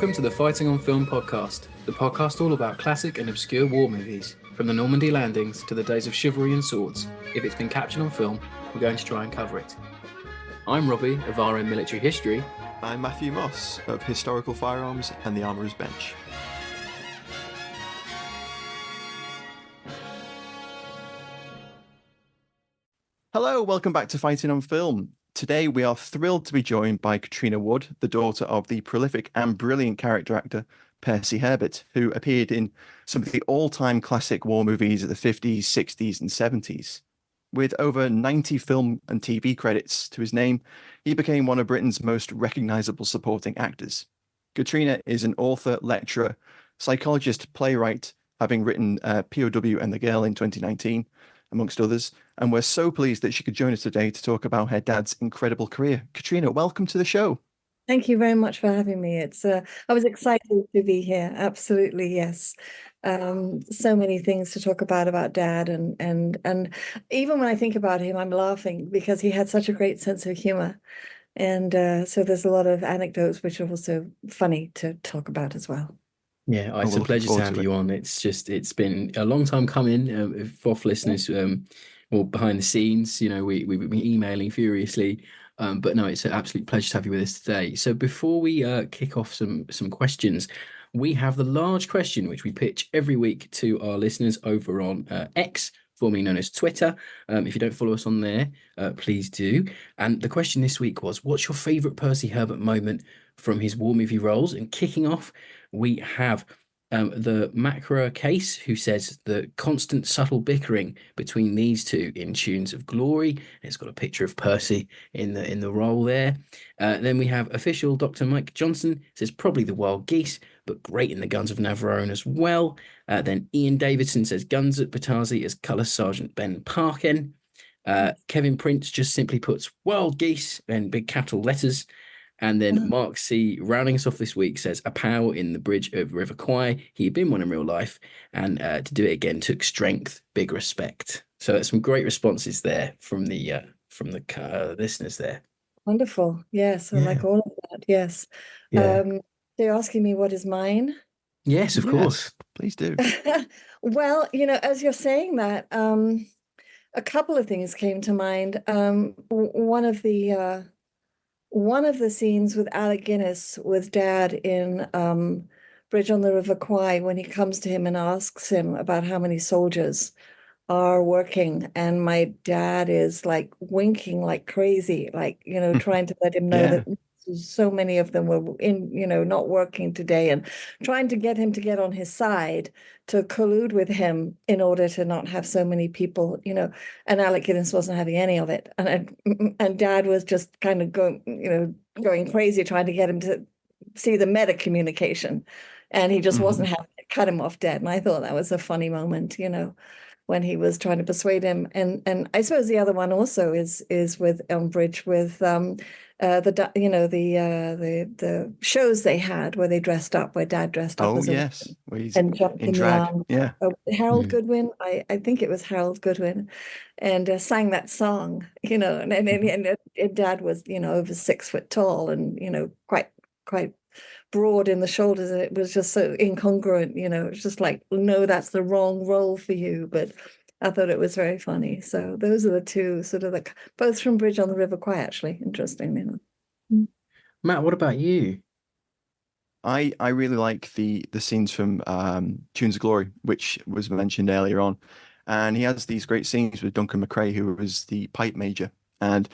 Welcome to the Fighting on Film podcast, the podcast all about classic and obscure war movies, from the Normandy landings to the days of chivalry and swords. If it's been captured on film, we're going to try and cover it. I'm Robbie of RM Military History. I'm Matthew Moss of Historical Firearms and the Armourer's Bench. Hello, welcome back to Fighting on Film. Today we are thrilled to be joined by Katrina Wood, the daughter of the prolific and brilliant character actor Percy Herbert, who appeared in some of the all-time classic war movies of the 50s, 60s and 70s. With over 90 film and TV credits to his name, he became one of Britain's most recognisable supporting actors. Katrina is an author, lecturer, psychologist, playwright, having written POW and the Girl in 2019, amongst others, and we're so pleased that she could join us today to talk about her dad's incredible career. Katrina, welcome to the show. Thank you very much for having me. I was excited to be here. Absolutely, yes. So many things to talk about Dad, and even when I think about him, I'm laughing because he had such a great sense of humor, and so there's a lot of anecdotes which are also funny to talk about as well. Yeah, it's a pleasure to have you on. It's been a long time coming. For listeners, or behind the scenes, we've been emailing furiously. But no, it's an absolute pleasure to have you with us today. So before we kick off some questions, we have the large question which we pitch every week to our listeners over on X, formerly known as Twitter. If you don't follow us on there, please do. And the question this week was, what's your favourite Percy Herbert moment from his war movie roles? And kicking off, we have the Macra Case, who says the constant subtle bickering between these two in Tunes of Glory. It's got a picture of Percy in the role there. Then we have official Dr. Mike Johnson, says probably the Wild Geese, but great in the Guns of Navarone as well. Then Ian Davidson says guns at Batasi as Colour Sergeant Ben Parkin. Kevin Prince just simply puts Wild Geese in big capital letters. And then Mark C, rounding us off this week, says a POW in the bridge of River Kwai. He had been one in real life, and to do it again took strength, big respect. So that's some great responses there from the listeners there. Wonderful. Yes, I like all of that. Yes. Yeah. So you're asking me what is mine? Yes, of course. Please do. Well, as you're saying that, a couple of things came to mind. One of the scenes with Alec Guinness with Dad in Bridge on the River Kwai, when he comes to him and asks him about how many soldiers are working, and my dad is like winking like crazy, like, trying to let him know that so many of them were not working today, and trying to get him to get on his side to collude with him in order to not have so many people, and Alec Guinness wasn't having any of it. And Dad was just kind of going crazy, trying to get him to see the meta communication. And he just wasn't having it, cut him off dead. And I thought that was a funny moment, when he was trying to persuade him. And I suppose the other one also is with on Bridge with the shows they had where they dressed up, where Dad dressed up as a woman and jumped in drag. Harold Mm. Goodwin, I think it was Harold Goodwin, and sang that song, and Dad was over 6 foot tall and quite broad in the shoulders, and it was just so incongruent. It's just like, no, that's the wrong role for you. But I thought it was very funny. So those are the two sort of both from Bridge on the River Kwai, actually. Interesting. Matt, what about you? I really like the scenes from Tunes of Glory, which was mentioned earlier on. And he has these great scenes with Duncan McRae, who was the pipe major. And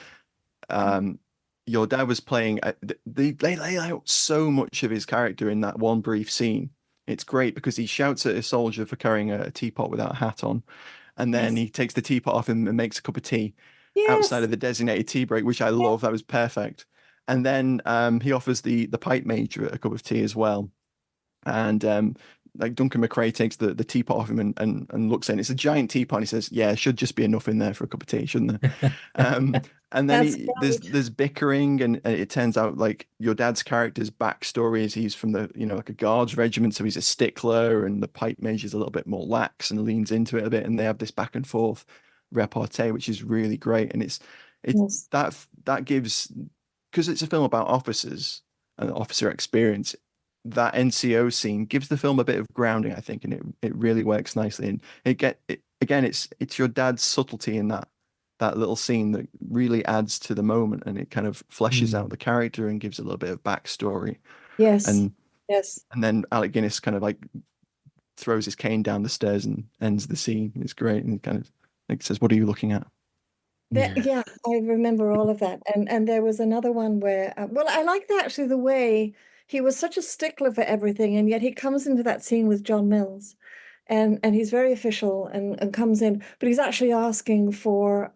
your dad was playing, they lay out so much of his character in that one brief scene. It's great because he shouts at a soldier for carrying a teapot without a hat on. And then he takes the teapot off him and makes a cup of tea outside of the designated tea break, which I love. That was perfect. And then he offers the pipe major a cup of tea as well. And like Duncan McRae takes the teapot off him and looks in. It's a giant teapot. And he says, "Yeah, should just be enough in there for a cup of tea, shouldn't there?" And then there's bickering, and it turns out like your dad's character's backstory is he's from the like a guards regiment, so he's a stickler, and the pipe major's a little bit more lax and leans into it a bit, and they have this back and forth repartee, which is really great. And it's that gives, because it's a film about officers and officer experience. that NCO scene gives the film a bit of grounding, I think, and it really works nicely. And again, it's your dad's subtlety in that little scene that really adds to the moment, and it kind of fleshes out the character and gives a little bit of backstory. Yes. And Yes. and then Alec Guinness kind of like throws his cane down the stairs and ends the scene. It's great, and kind of like says, "What are you looking at?" Yeah, I remember all of that. And there was another one where, well, I liked actually the way he was such a stickler for everything, and yet he comes into that scene with John Mills, and he's very official and comes in, but he's actually asking for,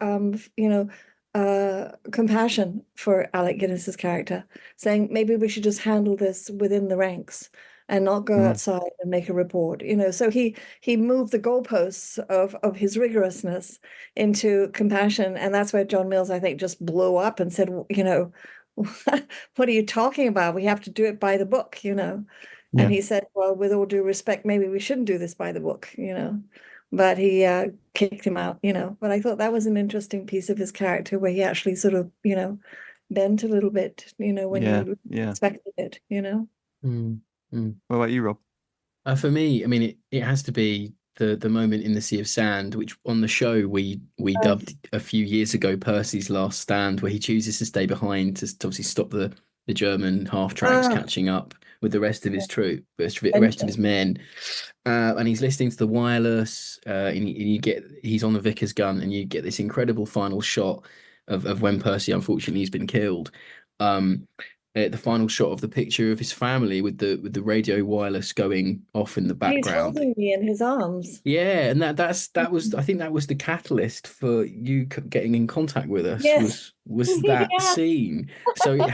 compassion for Alec Guinness's character, saying maybe we should just handle this within the ranks and not go outside and make a report. So he moved the goalposts of his rigorousness into compassion. And that's where John Mills, I think, just blew up and said, what are you talking about? We have to do it by the book. Yeah. And he said, well, with all due respect, maybe we shouldn't do this by the book. But he kicked him out. But I thought that was an interesting piece of his character where he actually sort of, bent a little bit, when you expected it. What about you, Rob? For me, I mean, it has to be the moment in the Sea of Sand, which on the show we dubbed a few years ago Percy's Last Stand, where he chooses to stay behind to obviously stop the German half tracks catching up with the rest of his troop, the rest of his men. And he's listening to the wireless, and he's on the Vickers gun, and you get this incredible final shot of when Percy unfortunately has been killed. The final shot of the picture of his family with the radio wireless going off in the He's background. holding me in his arms. Yeah, and that was, I think that was the catalyst for you getting in contact with us. Yes. Was that scene. So it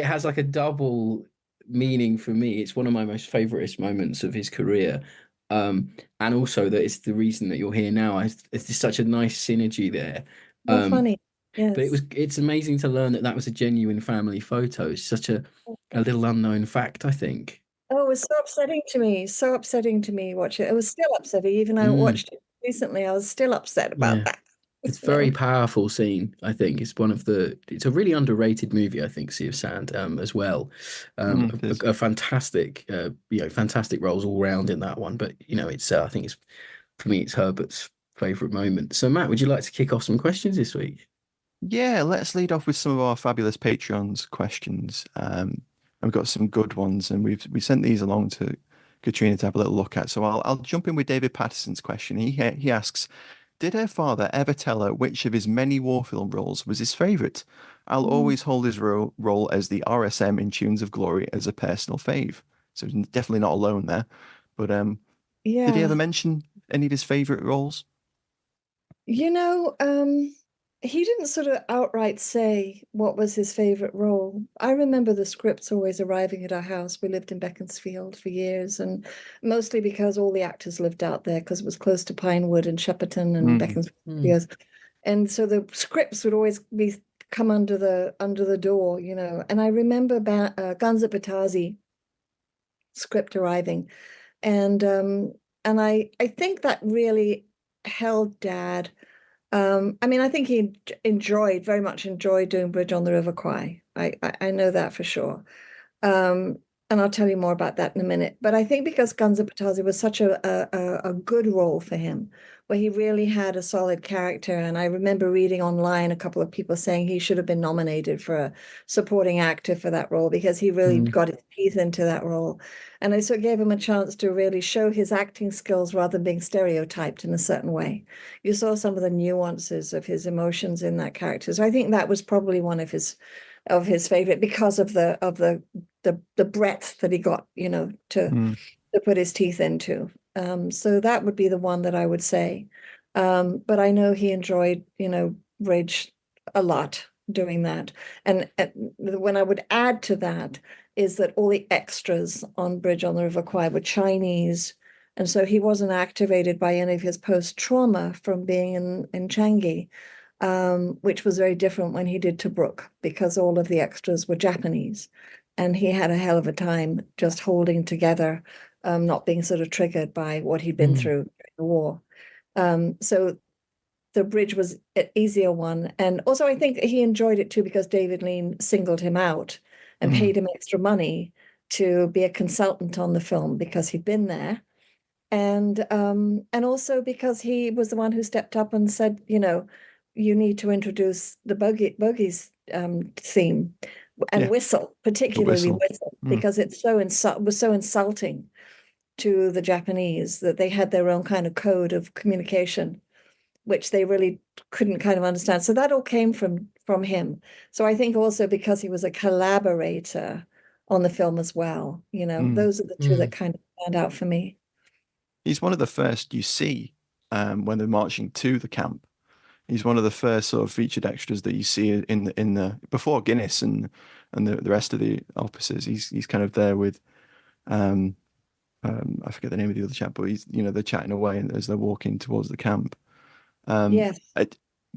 has like a double meaning for me. It's one of my most favoriteest moments of his career. And also that it's the reason that you're here now. It's just such a nice synergy there. How funny. Yes. But it's amazing to learn that was a genuine family photo. It's such a little unknown fact, I think. Oh, it was so upsetting to me. So upsetting to me watch it. It was still upsetting. Even I watched it recently, I was still upset about that. It's a very powerful scene, I think. It's a really underrated movie, I think, Sea of Sand, as well. A fantastic, fantastic roles all round in that one. But, I think for me, it's Herbert's favorite moment. So, Matt, would you like to kick off some questions this week? Yeah, let's lead off with some of our fabulous Patreons questions. We've got some good ones, and we sent these along to Katrina to have a little look at. So I'll jump in with David Patterson's question. He asks, did her father ever tell her which of his many war film roles was his favourite? I'll always hold his role as the RSM in Tunes of Glory as a personal fave. So he's definitely not alone there. But did he ever mention any of his favourite roles? He didn't sort of outright say what was his favorite role. I remember the scripts always arriving at our house. We lived in Beaconsfield for years, and mostly because all the actors lived out there because it was close to Pinewood and Shepperton and Beaconsfield. And so the scripts would always come under the door, And I remember Guns at Batasi script arriving, and I think that really held Dad. I think he very much enjoyed doing Bridge on the River Kwai. I know that for sure. And I'll tell you more about that in a minute. But I think because Guns at Batasi was such a good role for him, where he really had a solid character. And I remember reading online a couple of people saying he should have been nominated for a supporting actor for that role because he really got his teeth into that role. And I sort of gave him a chance to really show his acting skills rather than being stereotyped in a certain way. You saw some of the nuances of his emotions in that character. So I think that was probably one of his favorite because of the breadth that he got, to put his teeth into. So that would be the one that I would say. But I know he enjoyed, Bridge a lot doing that. And when I would add to that is that all the extras on Bridge on the River Kwai were Chinese. And so he wasn't activated by any of his post-trauma from being in Changi, which was very different when he did Tobruk because all of the extras were Japanese. And he had a hell of a time just holding together, not being sort of triggered by what he'd been through during the war. So the Bridge was an easier one. And also I think he enjoyed it too because David Lean singled him out and paid him extra money to be a consultant on the film because he'd been there. And also because he was the one who stepped up and said, you need to introduce the bogies theme and whistle, particularly whistle, because it's was so insulting to the Japanese that they had their own kind of code of communication, which they really couldn't kind of understand. So that all came from him. So I think also because he was a collaborator on the film as well, those are the two that kind of stand out for me. He's one of the first you see when they're marching to the camp. He's one of the first sort of featured extras that you see in the before Guinness and the rest of the officers. He's kind of there with I forget the name of the other chap, but he's they're chatting away as they're walking towards the camp. Yes.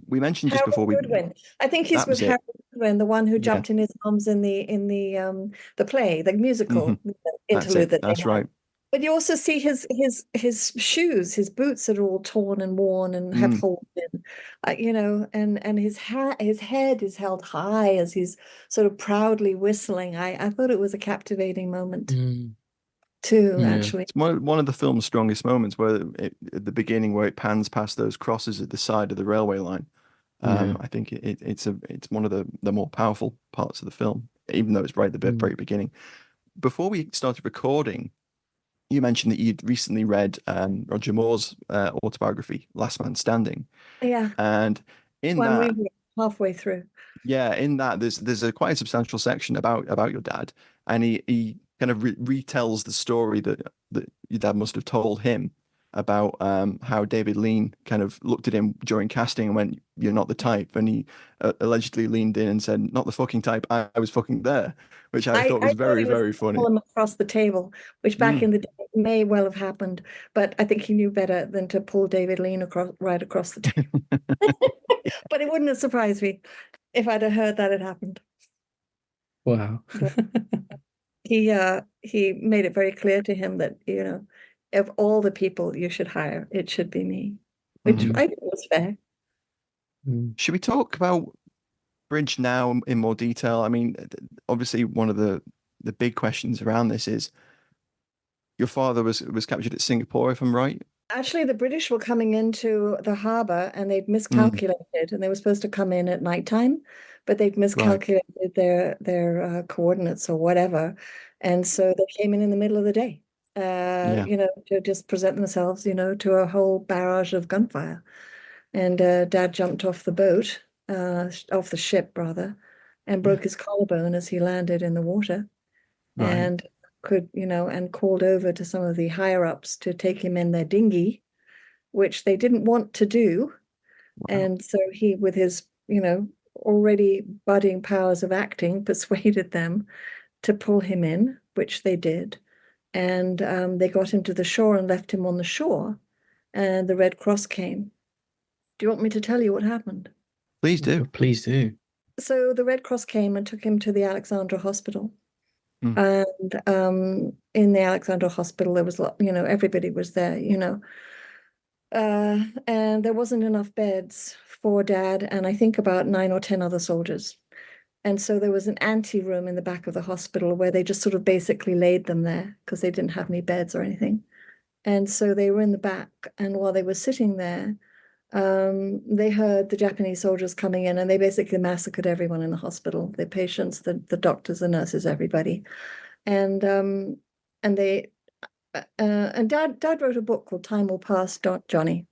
We mentioned just Harold before Goodwin. I think he's with Harold Goodwin, the one who jumped in his arms in the play, the musical interlude that That's they had. right. But you also see his shoes, his boots that are all torn and worn and have holes in, and his head is held high as he's sort of proudly whistling. I thought it was a captivating moment too, actually. It's one of the film's strongest moments where at the beginning where it pans past those crosses at the side of the railway line. I think it's one of the more powerful parts of the film, even though it's right at the very beginning. Before we started recording, you mentioned that you'd recently read Roger Moore's autobiography, Last Man Standing. Yeah. And in One that, we were halfway through. Yeah, in that there's a quite substantial section about your dad, and he kind of retells the story that your dad must have told him about how David Lean kind of looked at him during casting and went, "You're not the type," and he allegedly leaned in and said, "Not the fucking type. I was fucking there," which I thought was very, very funny. Pull him across the table, which back in the day may well have happened, but I think he knew better than to pull David Lean right across the table. But it wouldn't have surprised me if I'd have heard that had happened. Wow. He made it very clear to him that, of all the people you should hire, it should be me, which I think was fair. Should we talk about Bridge now in more detail? I mean, obviously one of the big questions around this is your father was captured at Singapore, if I'm right. Actually, the British were coming into the harbor and they'd miscalculated, and they were supposed to come in at nighttime, but they'd miscalculated their coordinates or whatever, and so they came in the middle of the day, to just present themselves, to a whole barrage of gunfire. And Dad jumped off the boat, off the ship rather, and broke his collarbone as he landed in the water, and and called over to some of the higher ups to take him in their dinghy, which they didn't want to do. Wow. And so he, with his, already budding powers of acting, persuaded them to pull him in, which they did. And they got him to the shore and left him on the shore. And the Red Cross came. Do you want me to tell you what happened? Please do. Please do. So the Red Cross came and took him to the Alexandra Hospital. And in the Alexandra Hospital, there was, everybody was there, and there wasn't enough beds for Dad and I think about 9 or 10 other soldiers. And so there was an anteroom in the back of the hospital where they just sort of basically laid them there because they didn't have any beds or anything. And so they were in the back, and while they were sitting there, they heard the Japanese soldiers coming in, and they basically massacred everyone in the hospital, the patients, the doctors, the nurses, everybody. And Dad wrote a book called Time Will Pass, Johnny.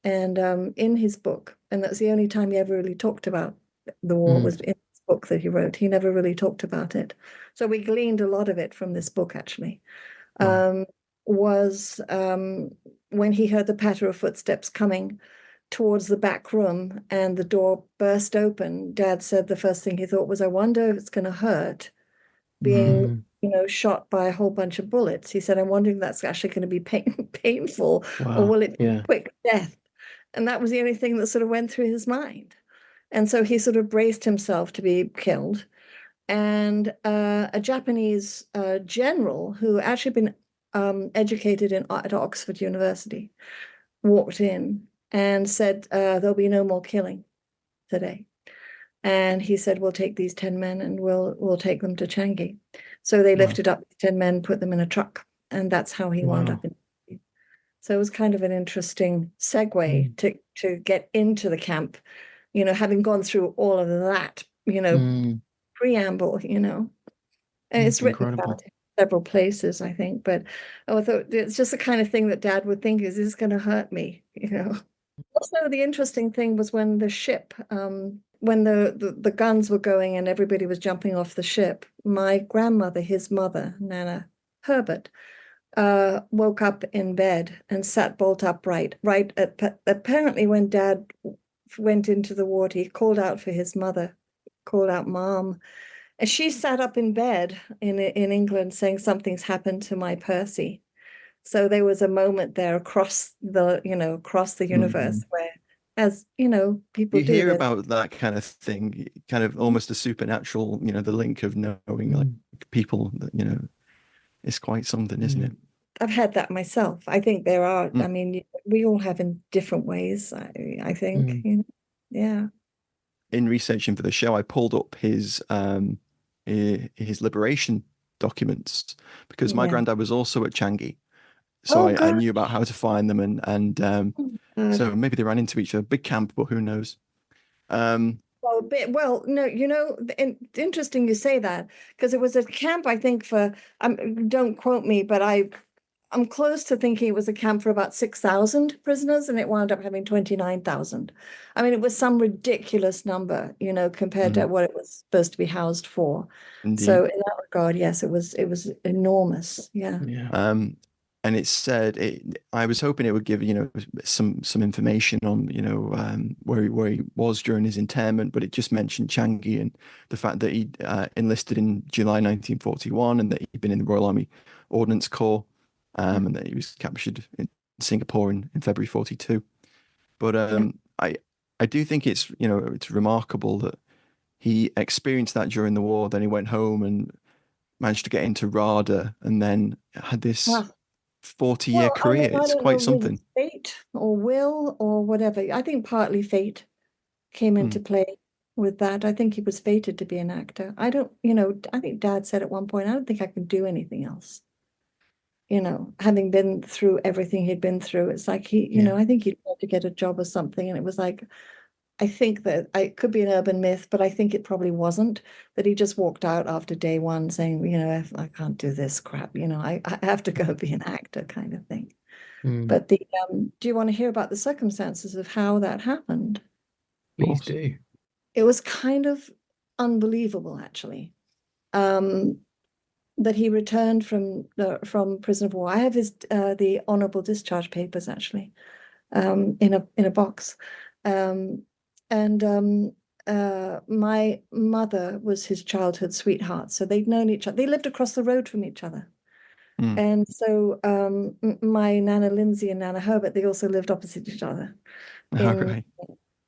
And in his book, and that's the only time he ever really talked about the war, was in his book that he wrote. He never really talked about it. So we gleaned a lot of it from this book, actually. Was when he heard the patter of footsteps coming towards the back room and the door burst open, Dad said the first thing he thought was, I wonder if it's going to hurt being shot by a whole bunch of bullets. He said, I'm wondering if that's actually going to be painful, or will it be a quick death? And that was the only thing that sort of went through his mind. And so he sort of braced himself to be killed. And a Japanese general who actually been educated at Oxford University walked in and said, there'll be no more killing today. And he said, we'll take these 10 men and we'll take them to Changi. So they Wow. lifted up 10 men, put them in a truck, and that's how he wound Wow. up in. So it was kind of an interesting segue to get into the camp, having gone through all of that, preamble, and it's written about in several places, I think. But I thought it's just the kind of thing that Dad would think is this going to hurt me, Also, the interesting thing was when the ship, when the guns were going and everybody was jumping off the ship, my grandmother, his mother, Nana Herbert, woke up in bed and sat bolt upright. Apparently, when Dad went into the water, he called out for his mother, called out "Mom," and she sat up in bed in England, saying something's happened to my Percy. So there was a moment there across the universe where, as people you hear about that kind of thing, kind of almost a supernatural, the link of knowing like people that, it's quite something, isn't it? I've had that myself. I think there are, I mean, we all have in different ways, I think, yeah. In researching for the show, I pulled up his liberation documents because my granddad was also at Changi. So I knew about how to find them and so maybe they ran into each other. Big camp, but who knows? Well, no, interesting you say that, because it was a camp, I think, for, don't quote me, but I'm close to thinking it was a camp for about 6,000 prisoners, and it wound up having 29,000. I mean, it was some ridiculous number, compared to what it was supposed to be housed for. Indeed. So in that regard, yes, it was enormous. Yeah. And it said I was hoping it would give some information on where he was during his internment, but it just mentioned Changi and the fact that he enlisted in July 1941 and that he'd been in the Royal Army Ordnance Corps, and that he was captured in Singapore in February 42. But I do think it's it's remarkable that he experienced that during the war. Then he went home and managed to get into RADA, and then had this 40-year career. It's quite something. Fate or will or whatever. I think partly fate came into play with that. I think he was fated to be an actor. I think Dad said at one point, I don't think I can do anything else. Having been through everything he'd been through, it's like I think he'd tried to get a job or something, and it was like, I think that it could be an urban myth, but I think it probably wasn't, that he just walked out after day one saying, I can't do this crap, I have to go be an actor kind of thing. But do you want to hear about the circumstances of how that happened? Please do. It was kind of unbelievable, actually, that he returned from prison of war. I have his the honorable discharge papers, actually, in a box. My mother was his childhood sweetheart, so they'd known each other. They lived across the road from each other. And so my Nana Lindsay and Nana Herbert, they also lived opposite each other. Right.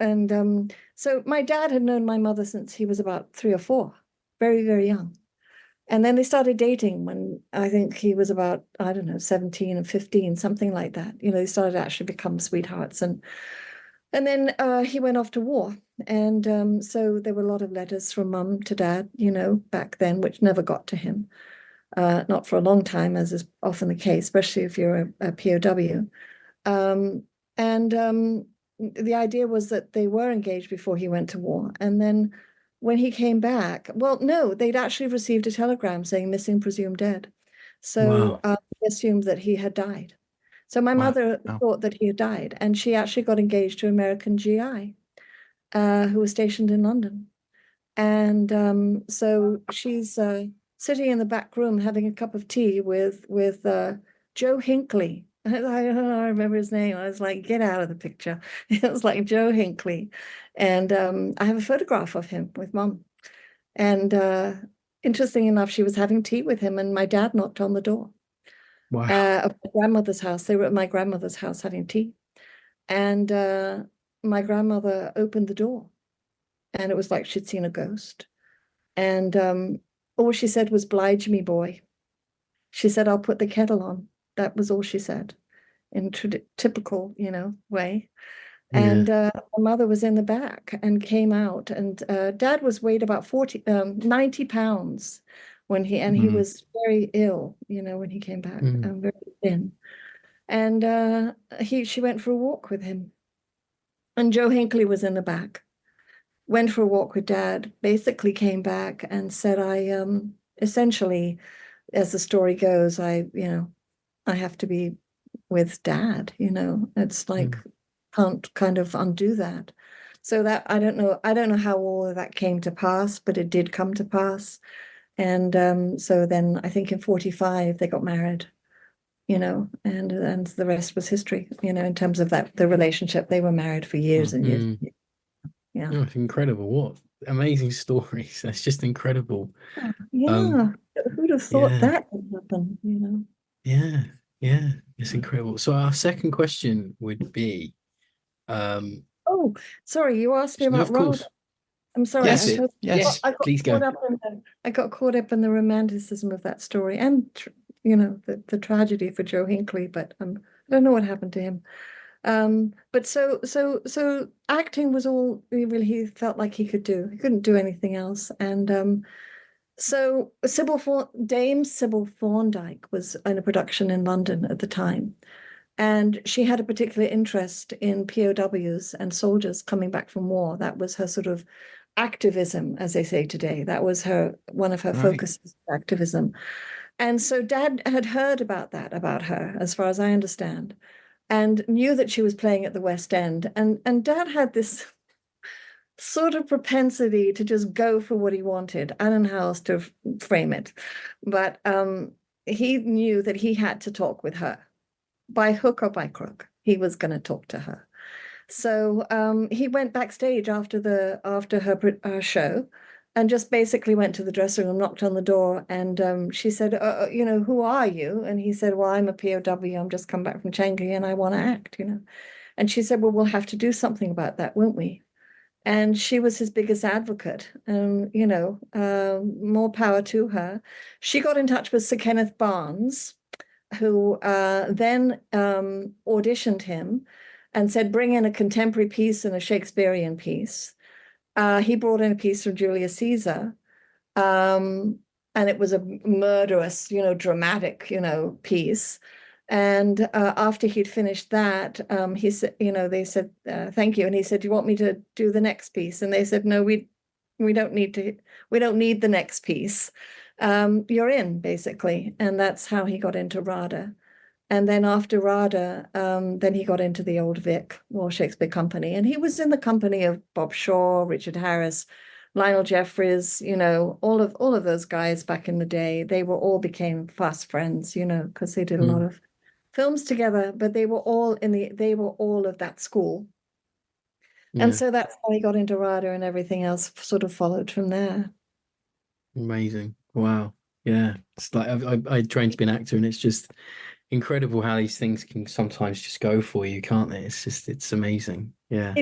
And so my dad had known my mother since he was about 3 or 4, very, very young. And then they started dating when I think he was about, 17 and 15, something like that. They started to actually become sweethearts. And then he went off to war. And so there were a lot of letters from Mum to Dad, back then, which never got to him. Not for a long time, as is often the case, especially if you're a POW. The idea was that they were engaged before he went to war. And then when he came back, well, no, they'd actually received a telegram saying missing, presumed dead. So he assumed that he had died. So my mother thought that he had died, and she actually got engaged to an American GI who was stationed in London. And so she's sitting in the back room having a cup of tea with Joe Hinckley. I remember his name. I was like, get out of the picture. It was like Joe Hinckley. And I have a photograph of him with Mum. And interesting enough, she was having tea with him, and my dad knocked on the door. Wow. Of my grandmother's house. They were at my grandmother's house having tea. And my grandmother opened the door, and it was like she'd seen a ghost. And all she said was, "Blige me, boy." She said, "I'll put the kettle on." That was all she said, in typical, way. Yeah. And my mother was in the back and came out, and Dad weighed about 90 pounds he was very ill, when he came back, and very thin. And she went for a walk with him. And Joe Hinckley was in the back, went for a walk with Dad, basically came back and said, I essentially, as the story goes, I have to be with Dad, it's like, can't kind of undo that. So that, I don't know how all of that came to pass, but it did come to pass. And so then I think in 1945 they got married, and the rest was history, in terms of the relationship. They were married for years and years. Yeah. Oh, it's incredible. What amazing stories. That's just incredible. Yeah. Who'd have thought that would happen, Yeah. It's incredible. So our second question would be oh, sorry, you asked me about of course. Rhoda. I'm sorry. Yes, please go. I got caught up in the romanticism of that story and the tragedy for Joe Hinckley, but I don't know what happened to him. But so acting was all he felt like he could do. He couldn't do anything else. And so Dame Sybil Thorndike was in a production in London at the time. And she had a particular interest in POWs and soldiers coming back from war. That was her sort of activism, as they say today. That was one of her focuses, activism. And so Dad had heard about her, as far as I understand, and knew that she was playing at the West End. And Dad had this sort of propensity to just go for what he wanted. I don't know how else to frame it, but he knew that he had to talk with her. By hook or by crook, he was going to talk to her. So he went backstage after her show, and just basically went to the dressing room, knocked on the door, and she said, who are you? And he said, well, I'm a POW. I'm just come back from Changi, and I want to act, And she said, well, we'll have to do something about that, won't we? And she was his biggest advocate, and more power to her. She got in touch with Sir Kenneth Barnes, who then auditioned him and said, bring in a contemporary piece and a Shakespearean piece. He brought in a piece from Julius Caesar, and it was a murderous, dramatic, piece. And after he'd finished that, he said, they said, thank you. And he said, do you want me to do the next piece? And they said, no, we don't need the next piece. You're in, basically. And that's how he got into RADA. And then after RADA, then he got into the Old Vic, Royal Shakespeare Company. And he was in the company of Bob Shaw, Richard Harris, Lionel Jeffries, all of those guys back in the day. They all became fast friends, because they did a lot of films together, but they were all of that school. Yeah. And so that's how he got into RADA, and everything else sort of followed from there. Amazing. Wow. Yeah. It's like I trained to be an actor, and it's just incredible how these things can sometimes just go for you, can't they? It's amazing. Yeah.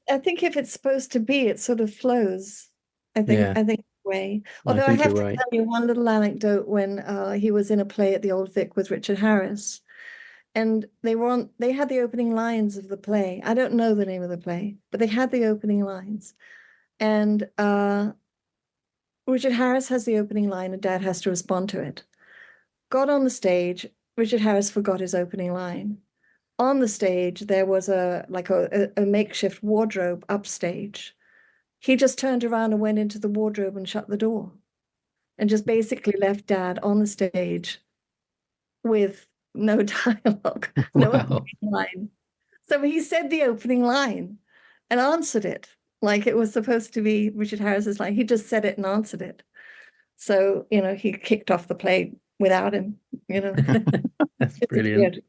I think if it's supposed to be, it sort of flows. I think way. Although I have to tell you one little anecdote. When he was in a play at the Old Vic with Richard Harris, and they had the opening lines of the play. I don't know the name of the play, but they had the opening lines. And Richard Harris has the opening line, and Dad has to respond to it. Got on the stage, Richard Harris forgot his opening line. On the stage, there was a makeshift wardrobe upstage. He just turned around and went into the wardrobe and shut the door, and just basically left Dad on the stage with no dialogue, no opening line. So he said the opening line and answered it like it was supposed to be Richard Harris's line. He just said it and answered it. So, he kicked off the play without him, That's brilliant.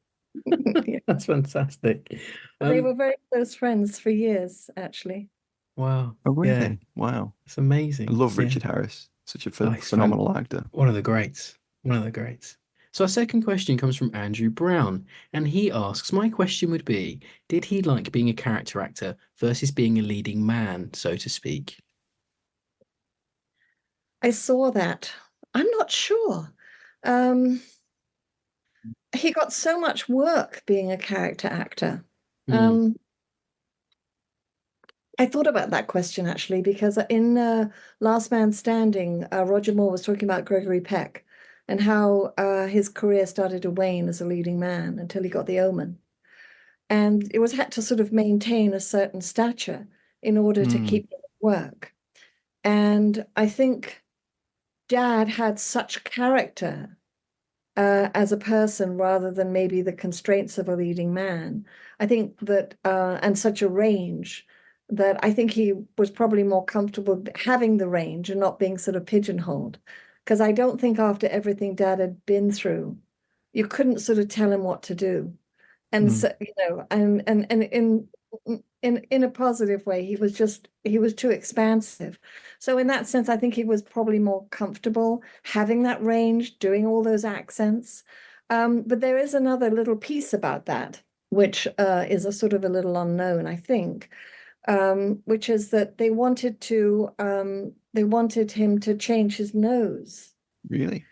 Yeah. That's fantastic. They were very close friends for years, actually. Wow. Oh, really? Yeah. Wow. It's amazing. I love Richard Harris. Such a phenomenal actor. One of the greats. So our second question comes from Andrew Brown, and he asks, my question would be, did he like being a character actor versus being a leading man, so to speak? I saw that. I'm not sure. He got so much work being a character actor. I thought about that question actually, because in Last Man Standing, Roger Moore was talking about Gregory Peck and how his career started to wane as a leading man until he got The Omen. And it was had to sort of maintain a certain stature in order to keep him at work. And I think Dad had such character as a person rather than maybe the constraints of a leading man. I think that, and such a range, that I think he was probably more comfortable having the range and not being sort of pigeonholed. Because I don't think after everything Dad had been through, you couldn't sort of tell him what to do. And so, and in a positive way, he was too expansive. So in that sense, I think he was probably more comfortable having that range, doing all those accents. But there is another little piece about that, which is a sort of a little unknown, I think, which is that they wanted him to change his nose. Really?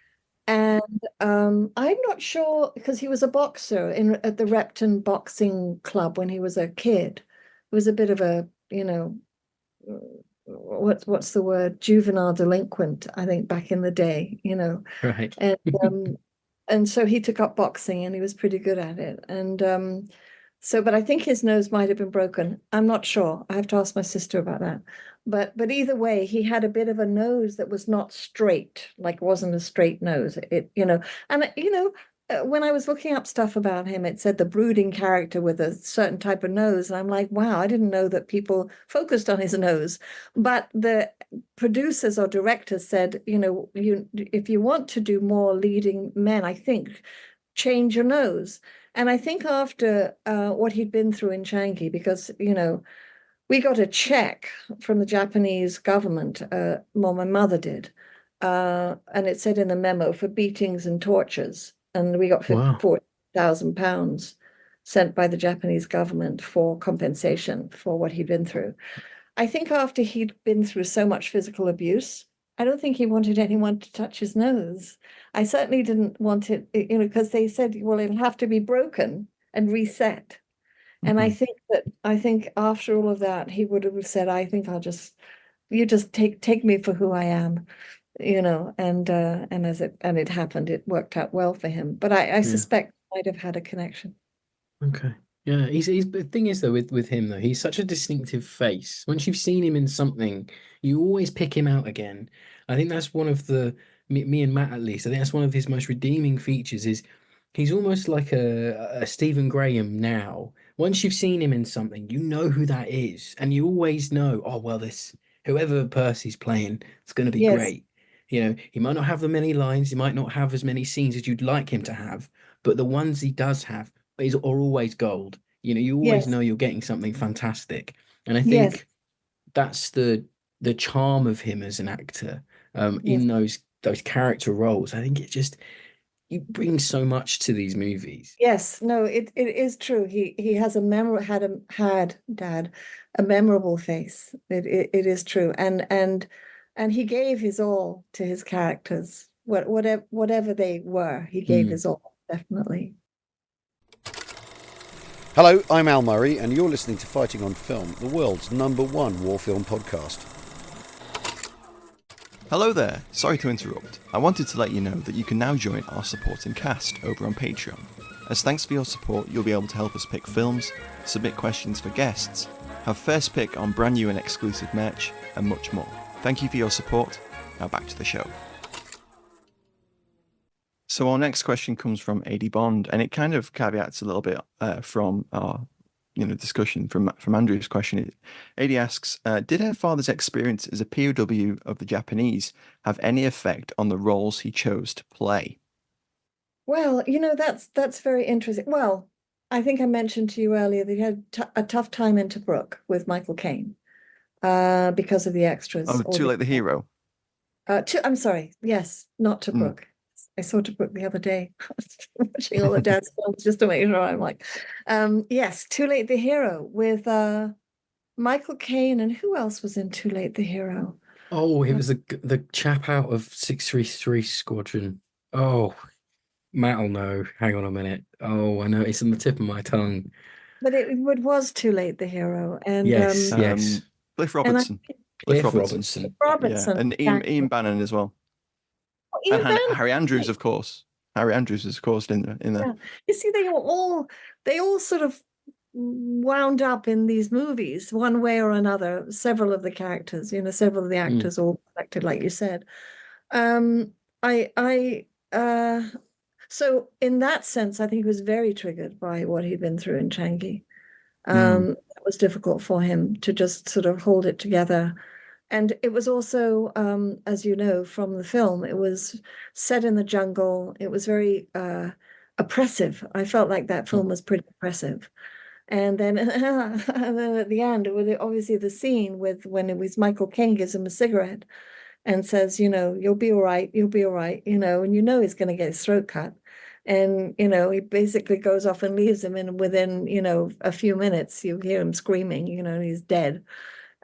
And I'm not sure, because he was a boxer at the Repton Boxing Club when he was a kid. It was a bit of a, what's the word? Juvenile delinquent, I think, back in the day, Right. And so he took up boxing and he was pretty good at it. And but I think his nose might have been broken. I'm not sure. I have to ask my sister about that. But either way, he had a bit of a nose that was not straight, like it wasn't a straight nose. When I was looking up stuff about him, it said the brooding character with a certain type of nose, and I'm like, wow, I didn't know that people focused on his nose. But the producers or directors said, if you want to do more leading men, I think change your nose. And I think after what he'd been through in Changi, because, we got a check from the Japanese government, well, my mother did, and it said in the memo for beatings and tortures, and we got £40,000 sent by the Japanese government for compensation for what he'd been through. I think after he'd been through so much physical abuse, I don't think he wanted anyone to touch his nose. I certainly didn't want it, because they said, well, it'll have to be broken and reset. And I think after all of that, he would have said, I think you just take me for who I am, and it happened, it worked out well for him. But I suspect he might have had a connection. Okay. Yeah, he's the thing is though with him though, he's such a distinctive face. Once you've seen him in something, you always pick him out again. I think that's one of me and Matt at least, I think that's one of his most redeeming features is he's almost like a Stephen Graham now. Once you've seen him in something, you know who that is, and you always know, oh well, this whoever Percy's playing, it's going to be great. He might not have the many lines, he might not have as many scenes as you'd like him to have, but the ones he does have are always gold. You always know you're getting something fantastic, and I think that's the charm of him as an actor. In those character roles, I think he brings so much to these movies. Yes, no, it is true. He has had Dad a memorable face. It is true, and he gave his all to his characters. Whatever they were, he gave his all, definitely. Hello, I'm Al Murray, and you're listening to Fighting on Film, the world's #1 war film podcast. Hello there, sorry to interrupt. I wanted to let you know that you can now join our supporting cast over on Patreon. As thanks for your support, you'll be able to help us pick films, submit questions for guests, have first pick on brand new and exclusive merch, and much more. Thank you for your support. Now back to the show. So our next question comes from AD Bond, and it kind of caveats a little bit from our discussion from Andrew's question. AD asks, did her father's experience as a POW of the Japanese have any effect on the roles he chose to play? Well, that's very interesting. Well, I think I mentioned to you earlier that he had a tough time in Tobruk with Michael Caine because of the extras. Oh, Too Late the Hero? I'm sorry. Yes, not Tobruk. I saw Tobruk the other day, watching all the dad's films just to make sure. I'm like, yes, Too Late the Hero with Michael Caine, and who else was in Too Late the Hero? Oh, it was the chap out of 633 Squadron. Oh, Matt'll know. Hang on a minute. Oh, I know. It's on the tip of my tongue. But it was Too Late the Hero, and yes. Cliff And Robertson. Cliff Cliff Robertson. Robertson. Robertson, Yeah, and Ian Bannon as well. Ian And Bannon. Harry Andrews, of course. Harry Andrews is, of course, in there. Yeah. You see, they all sort of wound up in these movies one way or another. Several of the characters, several of the actors all collected, like you said. So in that sense, I think he was very triggered by what he'd been through in Changi. It was difficult for him to just sort of hold it together. And it was also, as you know, from the film, it was set in the jungle. It was very oppressive. I felt like that film was pretty oppressive. And then, and then at the end, with obviously the scene when it was Michael Caine gives him a cigarette and says, you'll be all right, you'll be all right, and he's going to get his throat cut. And, he basically goes off and leaves him. And within, a few minutes, you hear him screaming, and he's dead.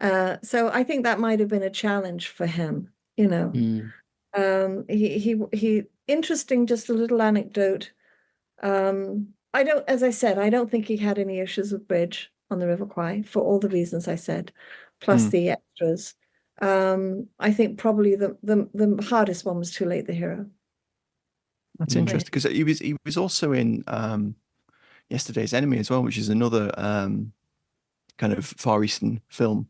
So I think that might have been a challenge for him, He interesting, just a little anecdote. As I said, I don't think he had any issues with bridge on the River Kwai for all the reasons I said, plus the extras. I think probably the hardest one was Too Late the Hero. That's interesting because he was also in Yesterday's Enemy as well, which is another kind of Far Eastern film,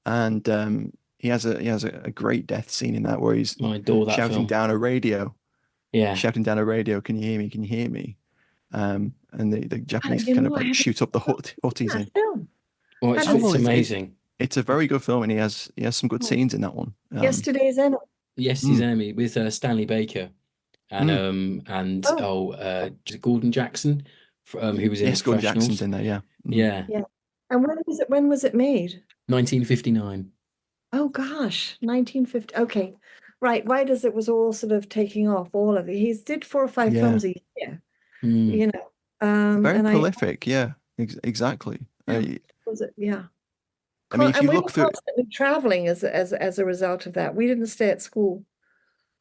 and he has a great death scene in that where he's shouting film. down a radio. Yeah, shouting down a radio. Can you hear me? Can you hear me? And the Japanese kind of like shoot up the hut he's in. Well, it's amazing. It's a very good film, and he has some good scenes in that one. Yesterday's Enemy. Yesterday's Enemy with Stanley Baker and Gordon Jackson, who was in The Gordon Professionals. Jackson's in there. Yeah. Yeah. And when was it made? 1959. Oh gosh, 1950. Okay, right. Right as it was all sort of taking off, all of it. He did 4 or 5 films a year. Very prolific. Exactly. Was it? Yeah. I mean, if you look through, constantly traveling as a result of that. We didn't stay at school.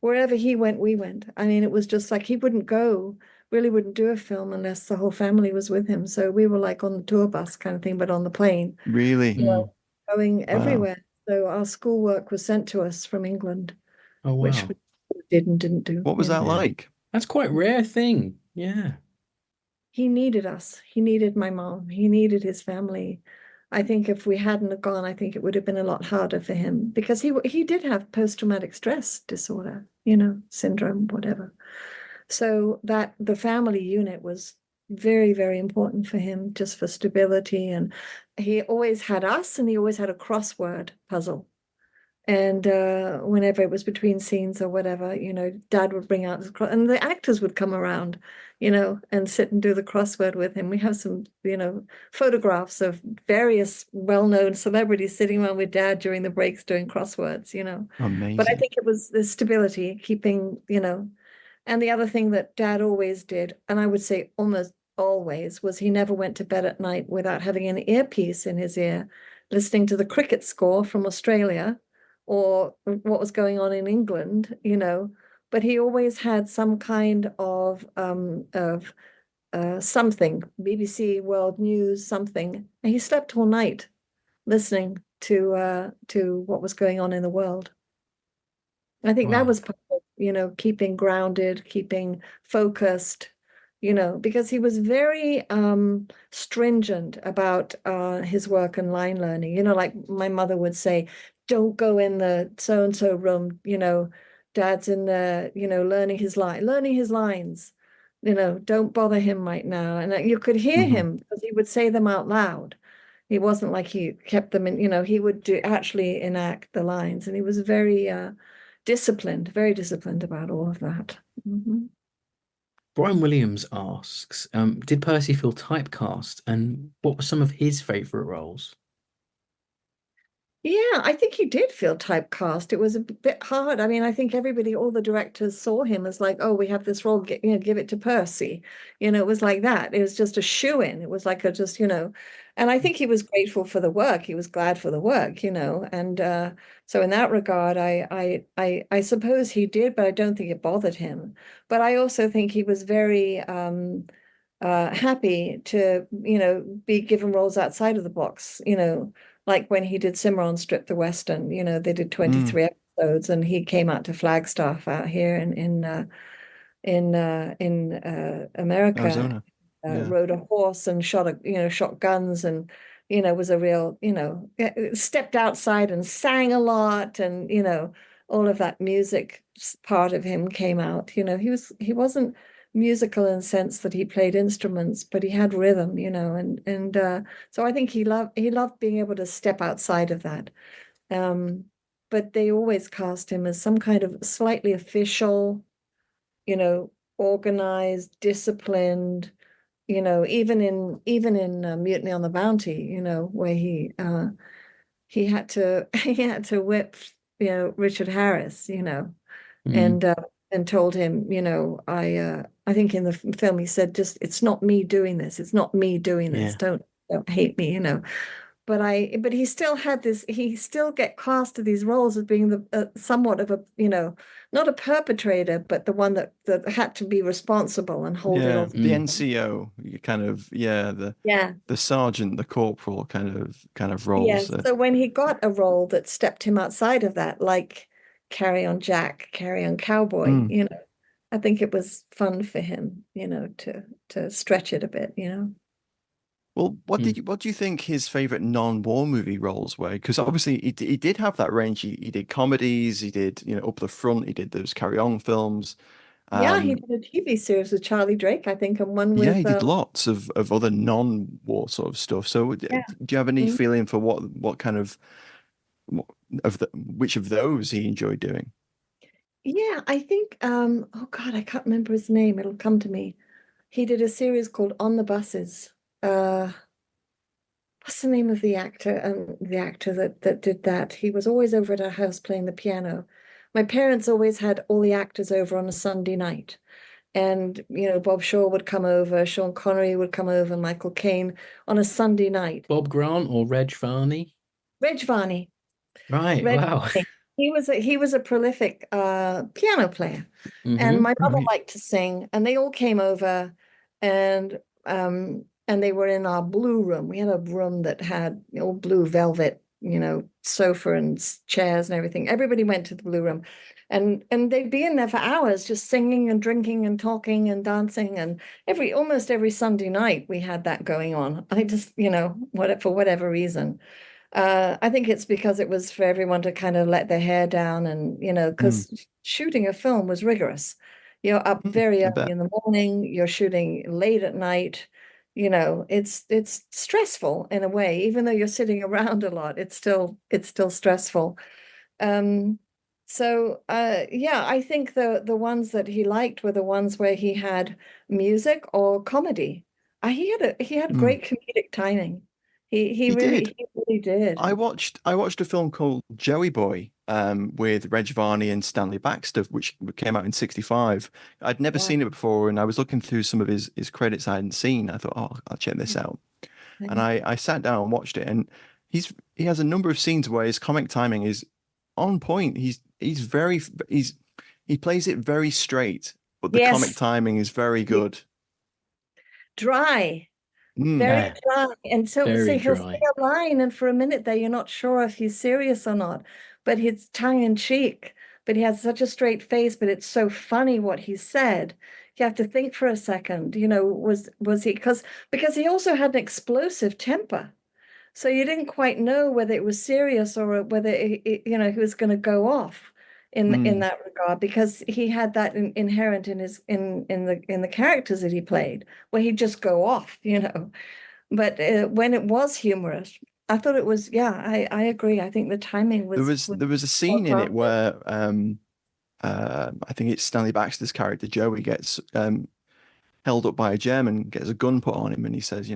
Wherever he went, we went. I mean, it was just like he wouldn't do a film unless the whole family was with him. So we were like on the tour bus kind of thing, but on the plane. Really? Going everywhere. So our schoolwork was sent to us from England. Oh, wow. Which we didn't do. What was that like? That's quite a rare thing. Yeah. He needed us. He needed my mom. He needed his family. I think if we hadn't have gone, I think it would have been a lot harder for him because he did have post-traumatic stress disorder, syndrome, whatever. So that the family unit was very, very important for him, just for stability. And he always had us, and he always had a crossword puzzle. And whenever it was between scenes or whatever, Dad would bring out and the actors would come around, and sit and do the crossword with him. We have some, photographs of various well-known celebrities sitting around with Dad during the breaks doing crosswords, Amazing. But I think it was the stability, keeping, and the other thing that Dad always did, and I would say almost always, was he never went to bed at night without having an earpiece in his ear, listening to the cricket score from Australia or what was going on in England, but he always had some kind of something, BBC World News, something. And he slept all night listening to what was going on in the world. I think that was part of, keeping grounded, keeping focused, because he was very stringent about his work and line learning. Like my mother would say, don't go in the so-and-so room, Dad's in there, learning his lines, don't bother him right now. And you could hear him because he would say them out loud. He wasn't like he kept them in, he would actually enact the lines. And he was very disciplined about all of that. Brian Williams asks, did Percy feel typecast, and what were some of his favourite roles? Yeah, I think he did feel typecast. It was a bit hard. I mean, I think all the directors saw him as like, oh, we have this role, give it to Percy. It was like that. It was just a shoo-in. It was like and I think he was grateful for the work. He was glad for the work, and so in that regard, I suppose he did, but I don't think it bothered him. But I also think he was very happy to, be given roles outside of the box, like when he did Cimarron Strip the Western, they did 23 episodes, and he came out to Flagstaff out here in America, Arizona. rode a horse and shot guns, and was a real, stepped outside and sang a lot, and all of that music part of him came out. He wasn't musical in the sense that he played instruments, but he had rhythm, and so I think he loved being able to step outside of that. But they always cast him as some kind of slightly official, organized, disciplined, even in Mutiny on the Bounty, where he had to whip, Richard Harris, and told him, I think in the film he said, just, it's not me doing this. It's not me doing this. Yeah. Don't hate me, But he still had this, he still get cast to these roles as being the somewhat of a, not a perpetrator, but the one that had to be responsible and hold it all. The NCO, you kind of, the sergeant, the corporal kind of roles. Yes. So when he got a role that stepped him outside of that, like Carry On Jack, Carry On Cowboy, I think it was fun for him, to stretch it a bit, Well, what do you think his favorite non-war movie roles were? Because obviously he did have that range. He did comedies. He did Up the Front. He did those Carry On films. He did a TV series with Charlie Drake, I think, and one with he did lots of other non-war sort of stuff. So do you have any feeling for what kind of which of those he enjoyed doing? Yeah, I think oh God, I can't remember his name. It'll come to me. He did a series called On the Buses. What's the name of the actor? The actor that did that. He was always over at our house playing the piano. My parents always had all the actors over on a Sunday night. And, Bob Shaw would come over, Sean Connery would come over, Michael Caine on a Sunday night. Bob Grant or Reg Varney? Reg Varney. Right, wow. Varney. He was a prolific piano player. And my mother liked to sing, and they all came over, and they were in our blue room. We had a room that had old blue velvet, sofa and chairs and everything. Everybody went to the blue room, and they'd be in there for hours just singing and drinking and talking and dancing. And almost every Sunday night we had that going on. I just, for whatever reason. I think it's because it was for everyone to kind of let their hair down, and because shooting a film was rigorous. You're up very early in the morning, you're shooting late at night. It's stressful in a way, even though you're sitting around a lot, it's still stressful. So I think the ones that he liked were the ones where he had music or comedy. He had great comedic timing. He really did. I watched a film called Joey Boy with Reg Varney and Stanley Baxter, which came out in '65. I'd never seen it before, and I was looking through some of his credits I hadn't seen. I thought, I'll check this out. And I sat down and watched it, and he has a number of scenes where his comic timing is on point. He plays it very straight, but the comic timing is very good. Dry. Very dry. And so he'll say a line, and for a minute there, you're not sure if he's serious or not, but he's tongue in cheek, but he has such a straight face, but it's so funny what he said. You have to think for a second, was he, because he also had an explosive temper. So you didn't quite know whether it was serious or whether he was going to go off in that regard, because he had that inherent in his in the characters that he played, where he'd just go off, But when it was humorous, I thought it was, I agree. I think the timing was. There was a scene in it where I think it's Stanley Baxter's character Joey gets held up by a German, gets a gun put on him, and he says,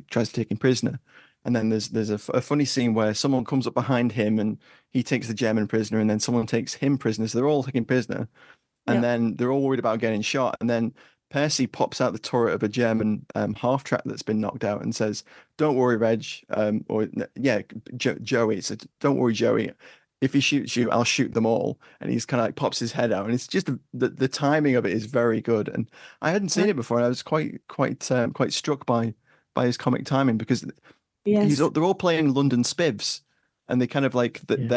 tries to take him prisoner. And then there's a funny scene where someone comes up behind him and he takes the German prisoner, and then someone takes him prisoner. So they're all taken prisoner, and then they're all worried about getting shot. And then Percy pops out the turret of a German half track that's been knocked out and says, "Don't worry, Reg," Joey said, "Don't worry, Joey. If he shoots you, I'll shoot them all." And he's kind of like pops his head out, and it's just the timing of it is very good. And I hadn't seen it before, and I was quite struck by his comic timing, because Yes. they're all playing London spivs, and they kind of like that.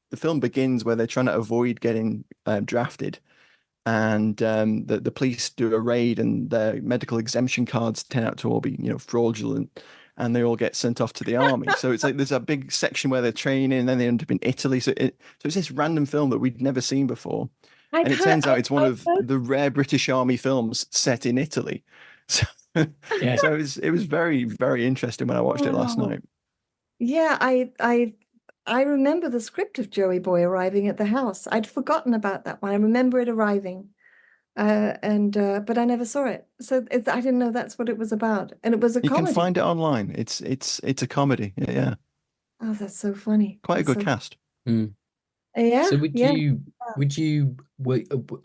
The film begins where they're trying to avoid getting drafted, and the police do a raid, and their medical exemption cards turn out to all be fraudulent, and they all get sent off to the army. So it's like there's a big section where they're training, and then they end up in Italy. So it's this random film that we'd never seen before, and it turns out it's one of the rare British Army films set in Italy. So, Yeah. so it was very, very interesting when I watched it last night. Yeah, I remember the script of Joey Boy arriving at the house. I'd forgotten about that one. I remember it arriving, but I never saw it, so I didn't know that's what it was about. And it was a comedy. You can find it online. It's a comedy. Yeah. Oh, that's so funny. Quite a good cast. Yeah. So would you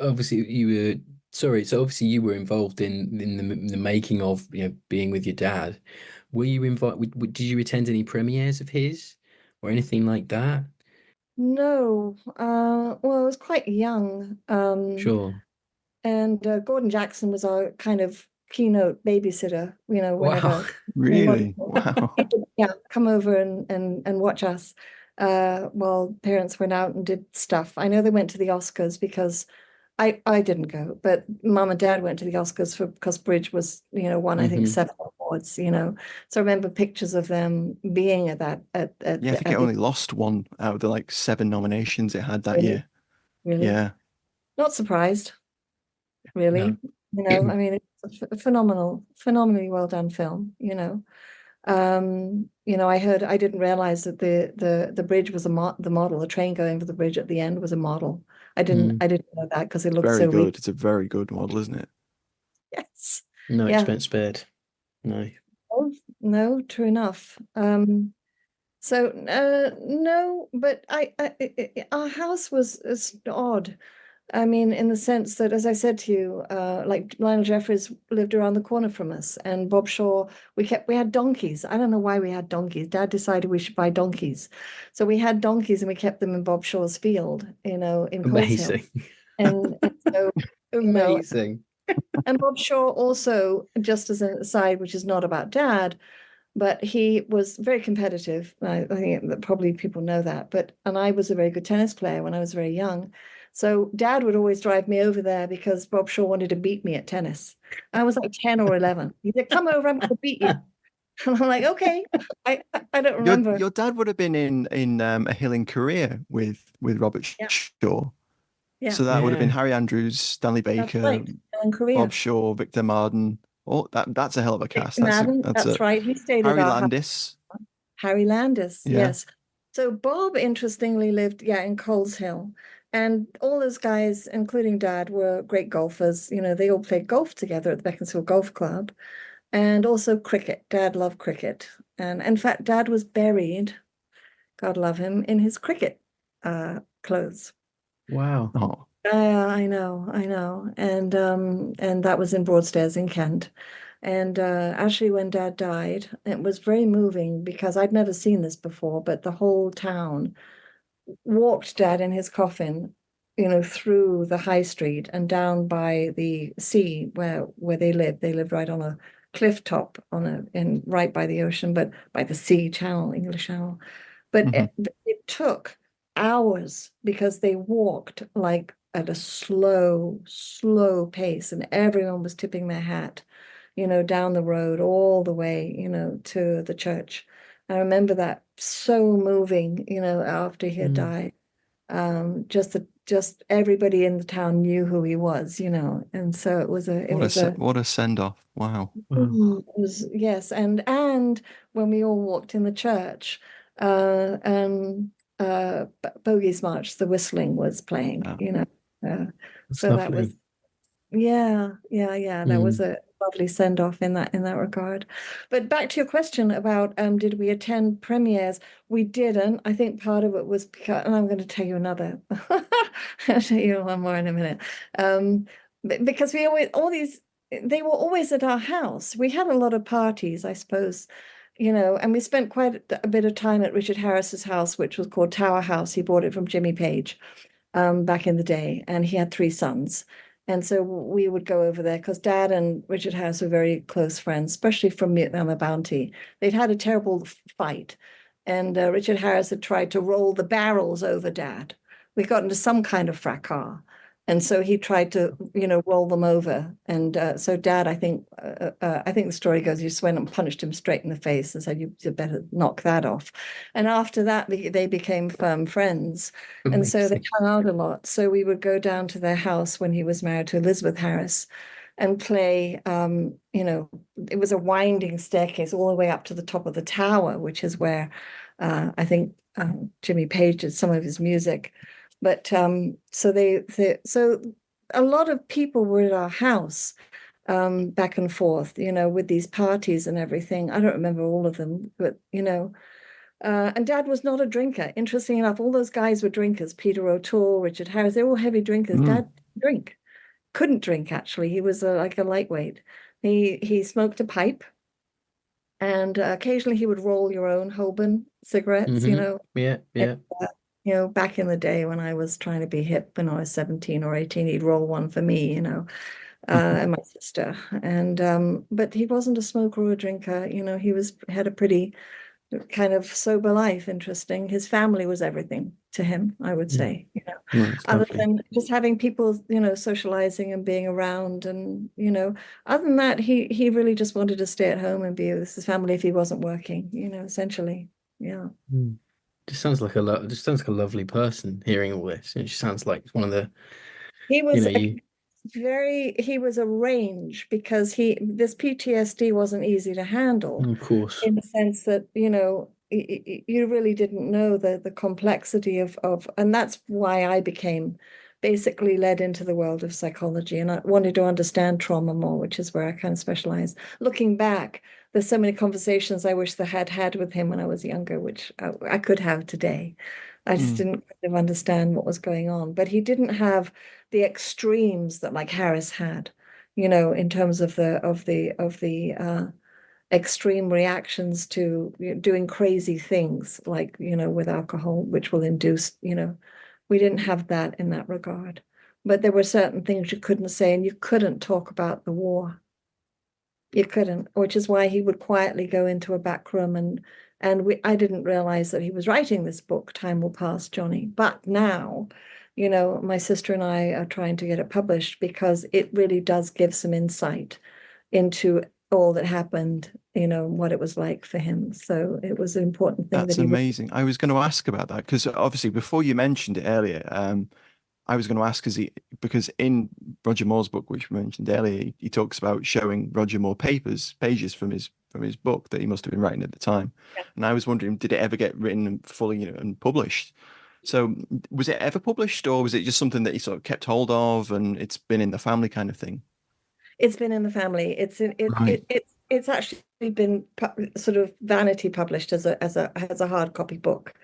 obviously you were sorry, so obviously you were involved in the making of being with your dad. Were you invited? Did you attend any premieres of his or anything like that? No. Well, I was quite young. Sure. And Gordon Jackson was our kind of keynote babysitter, whenever. Wow. Really? Wow. Yeah, come over and watch us while parents went out and did stuff. I know they went to the Oscars because I didn't go, but Mum and Dad went to the Oscars because Bridge was, won, I think, 7 awards, So I remember pictures of them being at that. I think it only lost one out of the 7 nominations it had that year. Really? Yeah. Not surprised, really. No. I mean, it's a phenomenally well done film, I didn't realize that the bridge was the model. The train going over the bridge at the end was a model. I didn't know that because it looked very so good. real. It's a very good model, isn't it? Yes. No expense spared. No. Oh, no, true enough. So no, but our house was odd. I mean, in the sense that, as I said to you, like Lionel Jeffries lived around the corner from us, and Bob Shaw, we had donkeys. I don't know why we had donkeys. Dad decided we should buy donkeys. So we had donkeys and we kept them in Bob Shaw's field, in Amazing. And so, Amazing. And Bob Shaw also, just as an aside, which is not about Dad, but he was very competitive. I think that probably people know that. And I was a very good tennis player when I was very young. So Dad would always drive me over there because Bob Shaw wanted to beat me at tennis. I was like 10 or 11. He said, "Come over, I'm going to beat you." And I'm like, "Okay." I don't remember. Your dad would have been in a Hilling career with Robert Shaw. Yeah. So that would have been Harry Andrews, Stanley Baker, Bob Shaw, Victor Marden. Oh, that's a hell of a cast. That's right. He stayed Harry at Landis. Harry Landis, yes. So Bob, interestingly, lived in Coleshill. And all those guys, including Dad, were great golfers. They all played golf together at the Beaconsfield Golf Club. And also cricket. Dad loved cricket. And in fact, Dad was buried, God love him, in his cricket clothes. Wow. Oh. I know. And that was in Broadstairs in Kent. And actually, when Dad died, it was very moving because I'd never seen this before, but the whole town walked Dad in his coffin, through the high street and down by the sea where they lived. They lived right on a cliff top right by the ocean, but by the sea channel, English Channel. But it took hours because they walked like at a slow pace, and everyone was tipping their hat, down the road all the way, to the church. I remember that so moving, after he had died. Just everybody in the town knew who he was, and so it was what a send off. Wow. It was, yes, and when we all walked in the church, Bogey's March, the whistling was playing, so lovely. that was that was a lovely send-off in that regard. But back to your question about did we attend premieres? We didn't. I think part of it was because, and I'm going to tell you another. I'll tell you one more in a minute. Because they were always at our house. We had a lot of parties, I suppose, and we spent quite a bit of time at Richard Harris's house, which was called Tower House. He bought it from Jimmy Page back in the day, and he had 3 sons. And so we would go over there because Dad and Richard Harris were very close friends, especially from Vietnam Bounty. They'd had a terrible fight, and Richard Harris had tried to roll the barrels over Dad. We got into some kind of fracas. And so he tried to, roll them over. And so Dad, I think the story goes, he just went and punched him straight in the face and said, you better knock that off. And after that, they became firm friends. And so they hung out a lot. So we would go down to their house when he was married to Elizabeth Harris and play, it was a winding staircase all the way up to the top of the tower, which is where I think Jimmy Page did some of his music. But so a lot of people were at our house back and forth, with these parties and everything. I don't remember all of them, but and Dad was not a drinker. Interesting enough, all those guys were drinkers. Peter O'Toole, Richard Harris, they were all heavy drinkers. Dad didn't couldn't drink actually. He was like a lightweight. He smoked a pipe, and occasionally he would roll your own Holborn cigarettes. Yeah. And, back in the day when I was trying to be hip when I was 17 or 18, he'd roll one for me, and my sister. And but he wasn't a smoker or a drinker. He had a pretty kind of sober life. Interesting. His family was everything to him, I would say. Other than just having people, socializing and being around, and other than that, he really just wanted to stay at home and be with his family if he wasn't working. Essentially, yeah. Just sounds like a lovely person. Hearing all this, it just sounds like one of the. He was he was a range because this PTSD wasn't easy to handle. Of course, in the sense that you really didn't know the complexity of, and that's why I became basically led into the world of psychology, and I wanted to understand trauma more, which is where I kind of specialize. Looking back, there's so many conversations I wish I had with him when I was younger, which I could have today. I just didn't kind of understand what was going on. But he didn't have the extremes that like Harris had, in terms of the extreme reactions to doing crazy things like, with alcohol, which will induce, we didn't have that in that regard. But there were certain things you couldn't say, and you couldn't talk about the war. You couldn't, which is why he would quietly go into a back room and I didn't realize that he was writing this book, Time Will Pass, Johnny. But now, my sister and I are trying to get it published because it really does give some insight into all that happened, what it was like for him. So it was an important thing. That's amazing. I was going to ask about that because obviously before you mentioned it earlier, I was going to ask because in Roger Moore's book, which we mentioned earlier, he talks about showing Roger Moore pages from his book that he must have been writing at the time. Yeah. And I was wondering, did it ever get written fully, and published? So was it ever published, or was it just something that he sort of kept hold of and it's been in the family kind of thing? It's been in the family. It's actually been sort of vanity published as a hard copy book.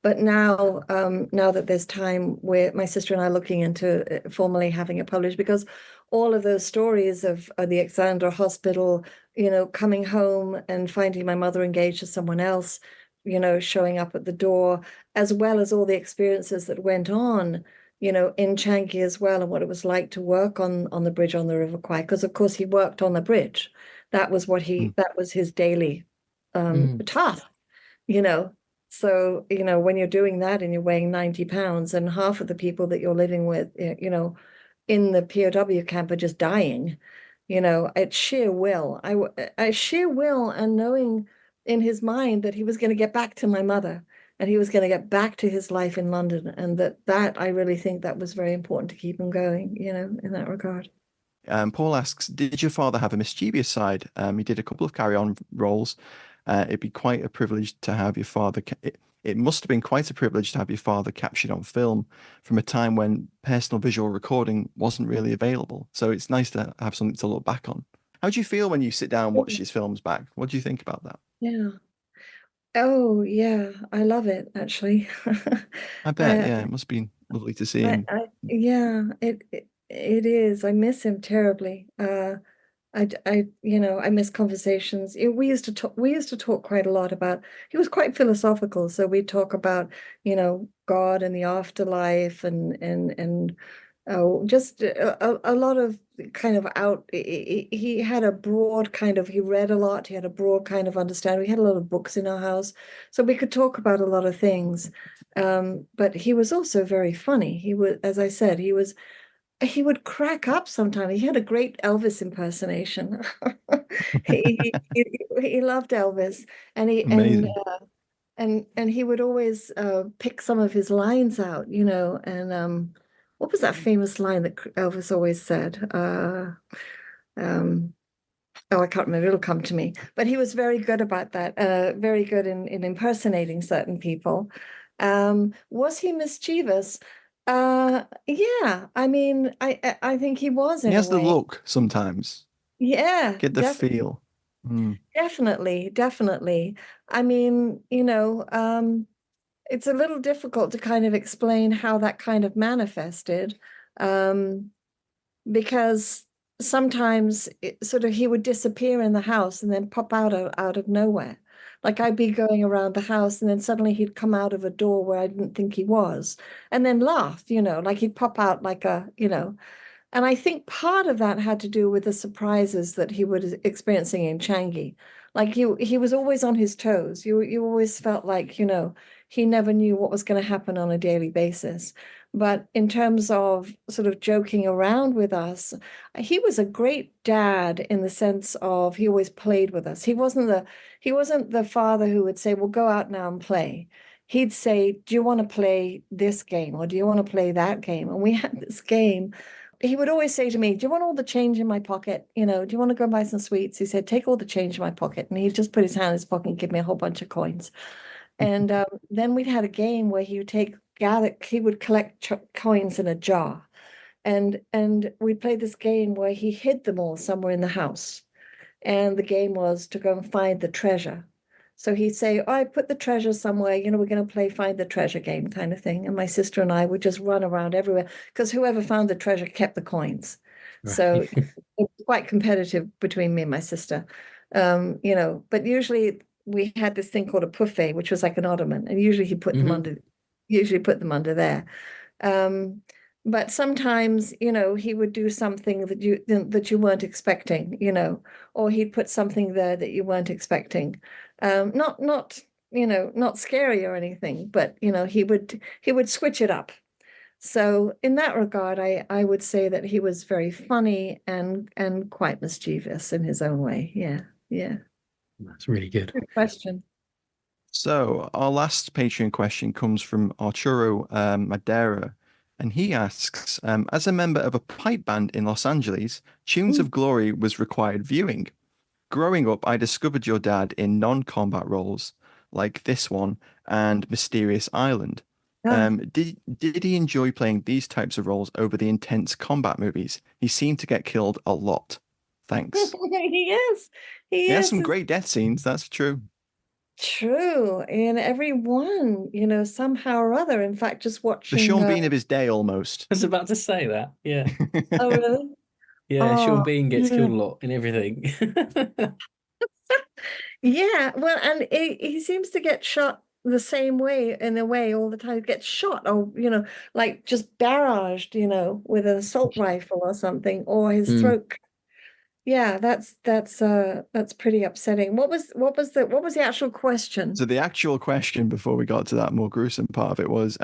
But now that there's time, where my sister and I are looking into formally having it published, because all of those stories of the Alexandra Hospital, coming home and finding my mother engaged to someone else, showing up at the door, as well as all the experiences that went on, in Changi as well, and what it was like to work on the bridge on the River Kwai, because of course he worked on the bridge. That was that was his daily task, So, when you're doing that and you're weighing 90 pounds and half of the people that you're living with, in the POW camp are just dying, it's sheer will. I sheer will, and knowing in his mind that he was going to get back to my mother and he was going to get back to his life in London. And that I really think that was very important to keep him going, in that regard. Paul asks, did your father have a mischievous side? He did a couple of carry-on roles. It'd be quite a privilege to have your father. It must have been quite a privilege to have your father captured on film from a time when personal visual recording wasn't really available. So it's nice to have something to look back on. How do you feel when you sit down and watch his films back? What do you think about that? Yeah. Oh, yeah. I love it, actually. I bet. Yeah, it must be lovely to see him. It is. I miss him terribly. I miss conversations. We used to talk quite a lot about, he was quite philosophical. So we talk about, God and the afterlife and Oh, just a lot of kind of he had a broad kind of, he read a lot, he had a broad kind of understanding. We had a lot of books in our house, so we could talk about a lot of things. But he was also very funny. He was, as I said, he would crack up sometimes. He had a great Elvis impersonation. He loved Elvis, and he Amazing. and he would always pick some of his lines out, and what was that famous line that Elvis always said? Um, oh, I can't remember. It'll come to me. But he was very good about that. Very good in impersonating certain people. Was he mischievous? Yeah. I mean, I think he was He in a has the way. look sometimes. Yeah, Get the feel. definitely, definitely. I mean, it's a little difficult to kind of explain how that kind of manifested, um, because sometimes he would disappear in the house and then pop out of nowhere. Like I'd be going around the house and then suddenly he'd come out of a door where I didn't think he was, and then laugh, like he'd pop out like and I think part of that had to do with the surprises that he was experiencing in Changi. Like he was always on his toes. You always felt like, he never knew what was going to happen on a daily basis. But in terms of sort of joking around with us, he was a great dad in the sense of he always played with us. He wasn't the father who would say, "Well, go out now and play." He'd say, "Do you want to play this game or do you want to play that game?" And we had this game. He would always say to me, "Do you want all the change in my pocket? Do you want to go and buy some sweets?" He said, "Take all the change in my pocket." And he'd just put his hand in his pocket and give me a whole bunch of coins. And then we'd had a game where he would collect coins in a jar. And we played this game where he hid them all somewhere in the house. And the game was to go and find the treasure. So he'd say, "Oh, I put the treasure somewhere, we're going to play find the treasure game kind of thing." And my sister and I would just run around everywhere because whoever found the treasure kept the coins. So Right. it was quite competitive between me and my sister. But usually we had this thing called a buffet, which was like an ottoman, and usually put them under there. Um, but sometimes, he would do something that you weren't expecting, or he'd put something there that you weren't expecting. Not scary or anything, but he would switch it up. So in that regard, I would say that he was very funny and quite mischievous in his own way. Yeah, yeah. That's really good. Good question. So our last Patreon question comes from Arturo Madeira, and he asks, as a member of a pipe band in Los Angeles, Tunes of Glory was required viewing. Growing up, I discovered your dad in non-combat roles like this one and Mysterious Island. Ah. Did he enjoy playing these types of roles over the intense combat movies? He seemed to get killed a lot. Thanks. He is. He He has is. some great death scenes, that's true. True. And every one, somehow or other. In fact, just The watching Sean Bean of his day, almost. I was about to say that. Yeah. oh really? Yeah. Oh, Sean Bean gets killed a lot in everything. yeah. Well, and he seems to get shot the same way in a way all the time. He gets shot or, like just barraged, with an assault rifle or something, or his Mm. throat. Yeah, that's pretty upsetting. What was the actual question? So the actual question before we got to that more gruesome part of it was,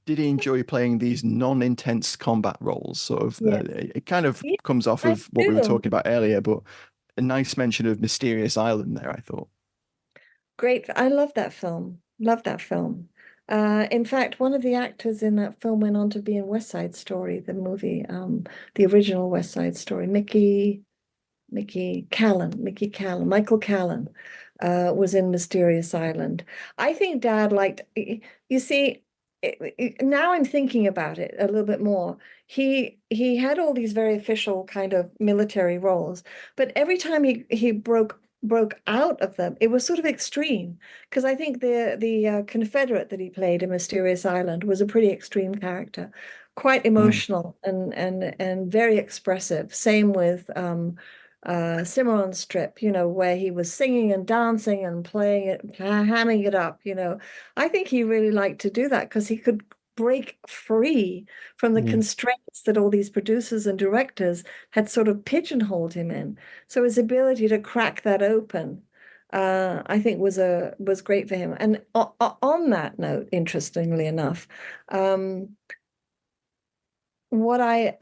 did he enjoy playing these non-intense combat roles? Sort of, Yeah. it kind of Yeah, comes off I of what we were do. talking about earlier, but a nice mention of Mysterious Island there, I thought. Great. I love that film. Love that film. In fact, one of the actors in that film went on to be in West Side Story, the movie, the original West Side Story. Michael Callan, was in Mysterious Island. I think Dad liked, you see, now I'm thinking about it a little bit more. He had all these very official kind of military roles, but every time he broke out of them, it was sort of extreme. Because I think the Confederate that he played in Mysterious Island was a pretty extreme character, quite Mm. emotional and very expressive. Same with Cimarron Strip, where he was singing and dancing and playing it, hamming it up. I think he really liked to do that because he could break free from the Yeah. constraints that all these producers and directors had sort of pigeonholed him in. So his ability to crack that open, I think was great for him. And on that note, interestingly enough, what I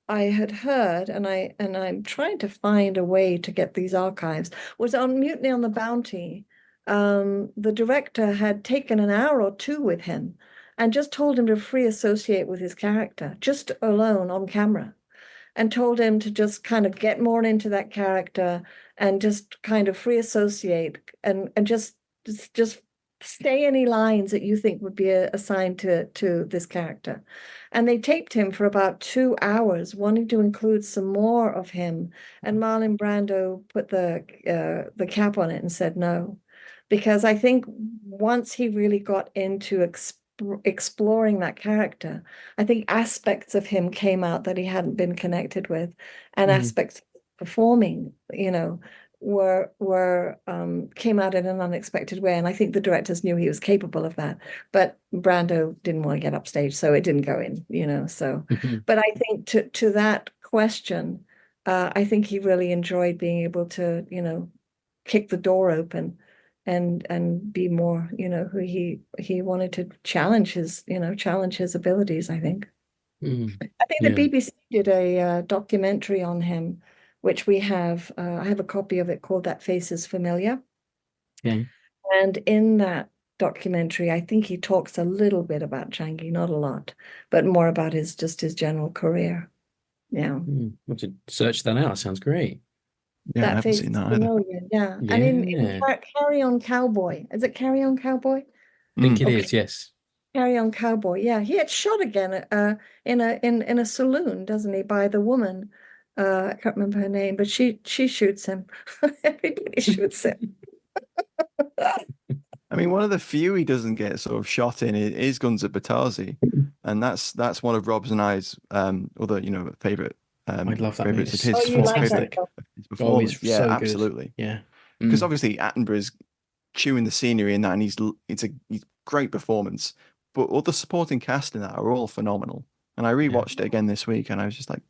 had heard, and I'm trying to find a way to get these archives, was on Mutiny on the Bounty. The director had taken an hour or two with him and just told him to free associate with his character, just alone on camera, and told him to just kind of get more into that character and just kind of free associate and just stay any lines that you think would be assigned to this character. And they taped him for about 2 hours, wanting to include some more of him. And Marlon Brando put the cap on it and said no, because I think once he really got into exploring that character, I think aspects of him came out that he hadn't been connected with, and aspects of performing, were came out in an unexpected way. And I think the directors knew he was capable of that, but Brando didn't want to get upstage, so it didn't go in, so. But I think to that question, I think he really enjoyed being able to, kick the door open and be more, who he wanted to challenge his abilities, I think. I think the BBC did a documentary on him, which we have. I have a copy of it called That Face is Familiar. Okay. And in that documentary, I think he talks a little bit about Changi, not a lot, but more about his general career. Yeah. I'll have to search that out. Sounds great. Yeah, I haven't seen that either. Yeah. And in Carry On Cowboy, is it Carry On Cowboy? I think it is, yes. Carry On Cowboy. Yeah, he had shot again in a saloon, doesn't he, by the woman. I can't remember her name, but she shoots him. Everybody shoots him. I mean, one of the few he doesn't get sort of shot in is Guns at Batasi, and that's one of Rob's and I's other favorite. I love that favorites movie. of his. You like Fantastic. His performance. He's Yeah, so absolutely. Good. Yeah, because obviously Attenborough's chewing the scenery in that, and he's great performance. But all the supporting cast in that are all phenomenal. And I rewatched it again this week, and I was just like,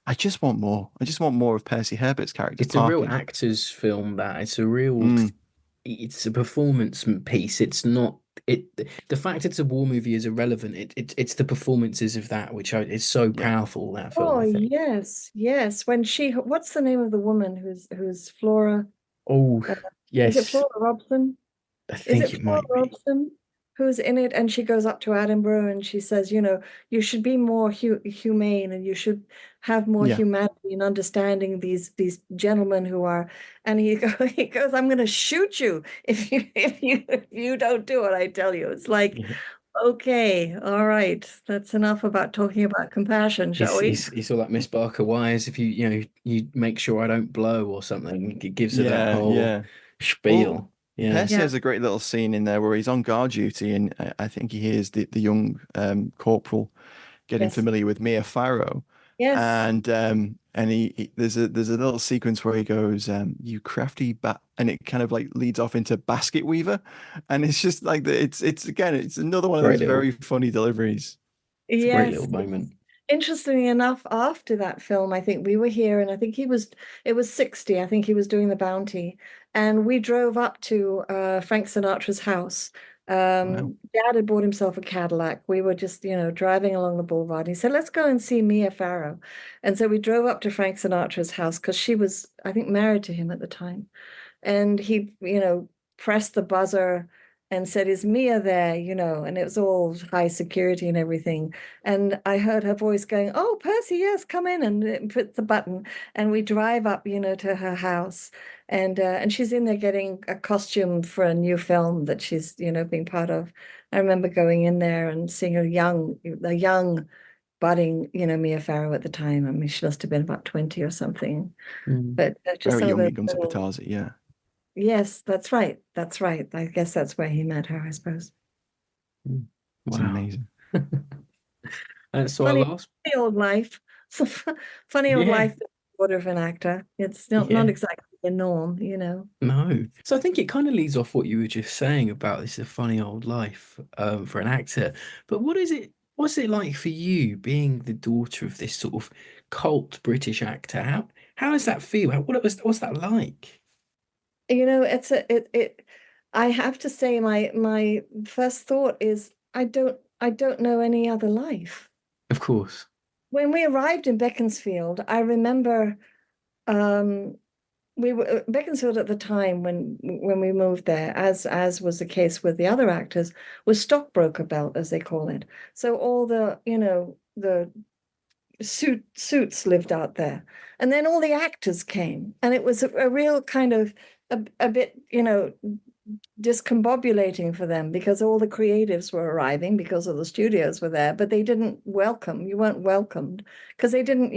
I just want more. I just want more of Percy Herbert's character. It's a real actor's film. It's a real. It's a performance piece. It's not. The fact it's a war movie is irrelevant. It's the performances of that which is so powerful. That film. Oh, yes. When what's the name of the woman who's Flora? Oh, yes. Is it Flora Robson? I think Is it Flora Robson who's in it? And she goes up to Attenborough and she says, you should be more humane, and you should have more humanity and understanding these gentlemen who are. And he goes, I'm going to shoot you if you don't do what I tell you. It's like. Okay, all right. That's enough about talking about compassion, shall we? He's all like Miss Barker Wise. If you make sure I don't blow or something, it gives her that whole spiel. Well, Percy has a great little scene in there where he's on guard duty, and I think he hears the young corporal getting familiar with Mia Farrow. Yes. And he there's a little sequence where he goes, "You crafty bat," and it kind of like leads off into basket weaver, and it's just like it's another one of those very funny deliveries. It's a great little moment. Interestingly enough, after that film, I think we were here, and I think it was 60. I think he was doing The Bounty, and we drove up to Frank Sinatra's house. Dad had bought himself a Cadillac. We were just, driving along the boulevard. He said, let's go and see Mia Farrow. And so we drove up to Frank Sinatra's house because she was, I think, married to him at the time. And he, pressed the buzzer and said, is Mia there? And it was all high security and everything. And I heard her voice going, oh, Percy, yes, come in, and put the button. And we drive up, to her house. And she's in there getting a costume for a new film that she's, being part of. I remember going in there and seeing a young budding, Mia Farrow at the time. I mean, she must have been about 20 or something. But just very young Guns at Batasi, yeah. Yes, that's right. I guess that's where he met her, I suppose. It's amazing. So funny, our last... funny old life. Funny old life. Order of an actor. It's not exactly a norm, No. So I think it kind of leads off what you were just saying about this a funny old life for an actor. But what's it like for you being the daughter of this sort of cult British actor? How does that feel? What's that like? It's I have to say my first thought is I don't know any other life. Of course. When we arrived in Beaconsfield, I remember um, we were Beaconsfield at the time when we moved there, as was the case with the other actors, was stockbroker belt, as they call it. So all the suits lived out there, and then all the actors came, and it was a real kind of a bit discombobulating for them, because all the creatives were arriving because all the studios were there, but they didn't welcome you weren't welcomed, because they didn't,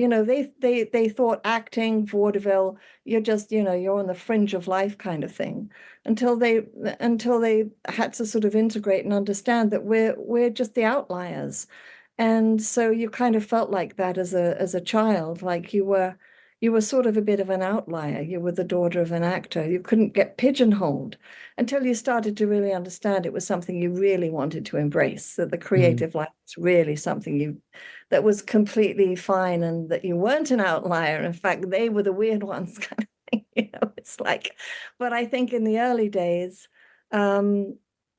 they thought acting, vaudeville, you're just, you're on the fringe of life kind of thing, until they had to sort of integrate and understand that we're just the outliers. And so you kind of felt like that as a child, like you were sort of a bit of an outlier. You were the daughter of an actor. You couldn't get pigeonholed until you started to really understand it was something you really wanted to embrace, that the creative life was really something that was completely fine, and that you weren't an outlier. In fact, they were the weird ones kind of thing. It's like, but I think in the early days,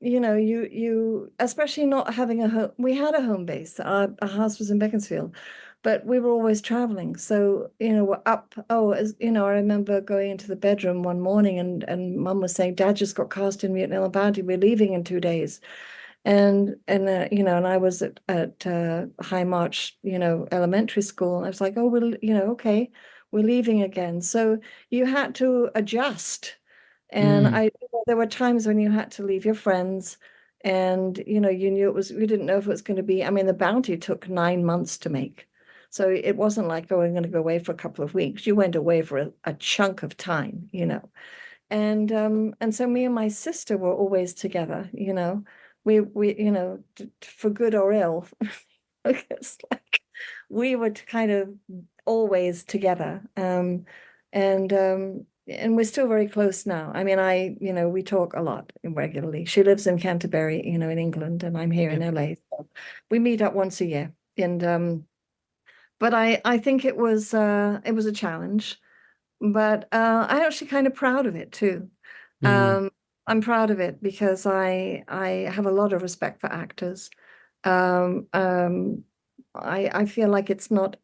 you especially not having a home. We had a home base. Our house was in Beaconsfield, but we were always traveling. So, we're up. Oh, I remember going into the bedroom one morning, and Mum was saying, Dad just got cast in Mutiny on the Bounty. We're leaving in 2 days. And I was at High March, elementary school. And I was like, oh, okay, we're leaving again. So you had to adjust. And there were times when you had to leave your friends, and you knew you didn't know if it was going to be. I mean, the Bounty took 9 months to make. So it wasn't like, oh, I'm going to go away for a couple of weeks. You went away for a chunk of time, And so me and my sister were always together, We for good or ill. It's like we were kind of always together. And we're still very close now. I mean, we talk a lot regularly. She lives in Canterbury, in England, and I'm here in LA. So we meet up once a year. And but I think it was a challenge, but I'm actually kind of proud of it too. I'm proud of it because I have a lot of respect for actors. I feel like it's not,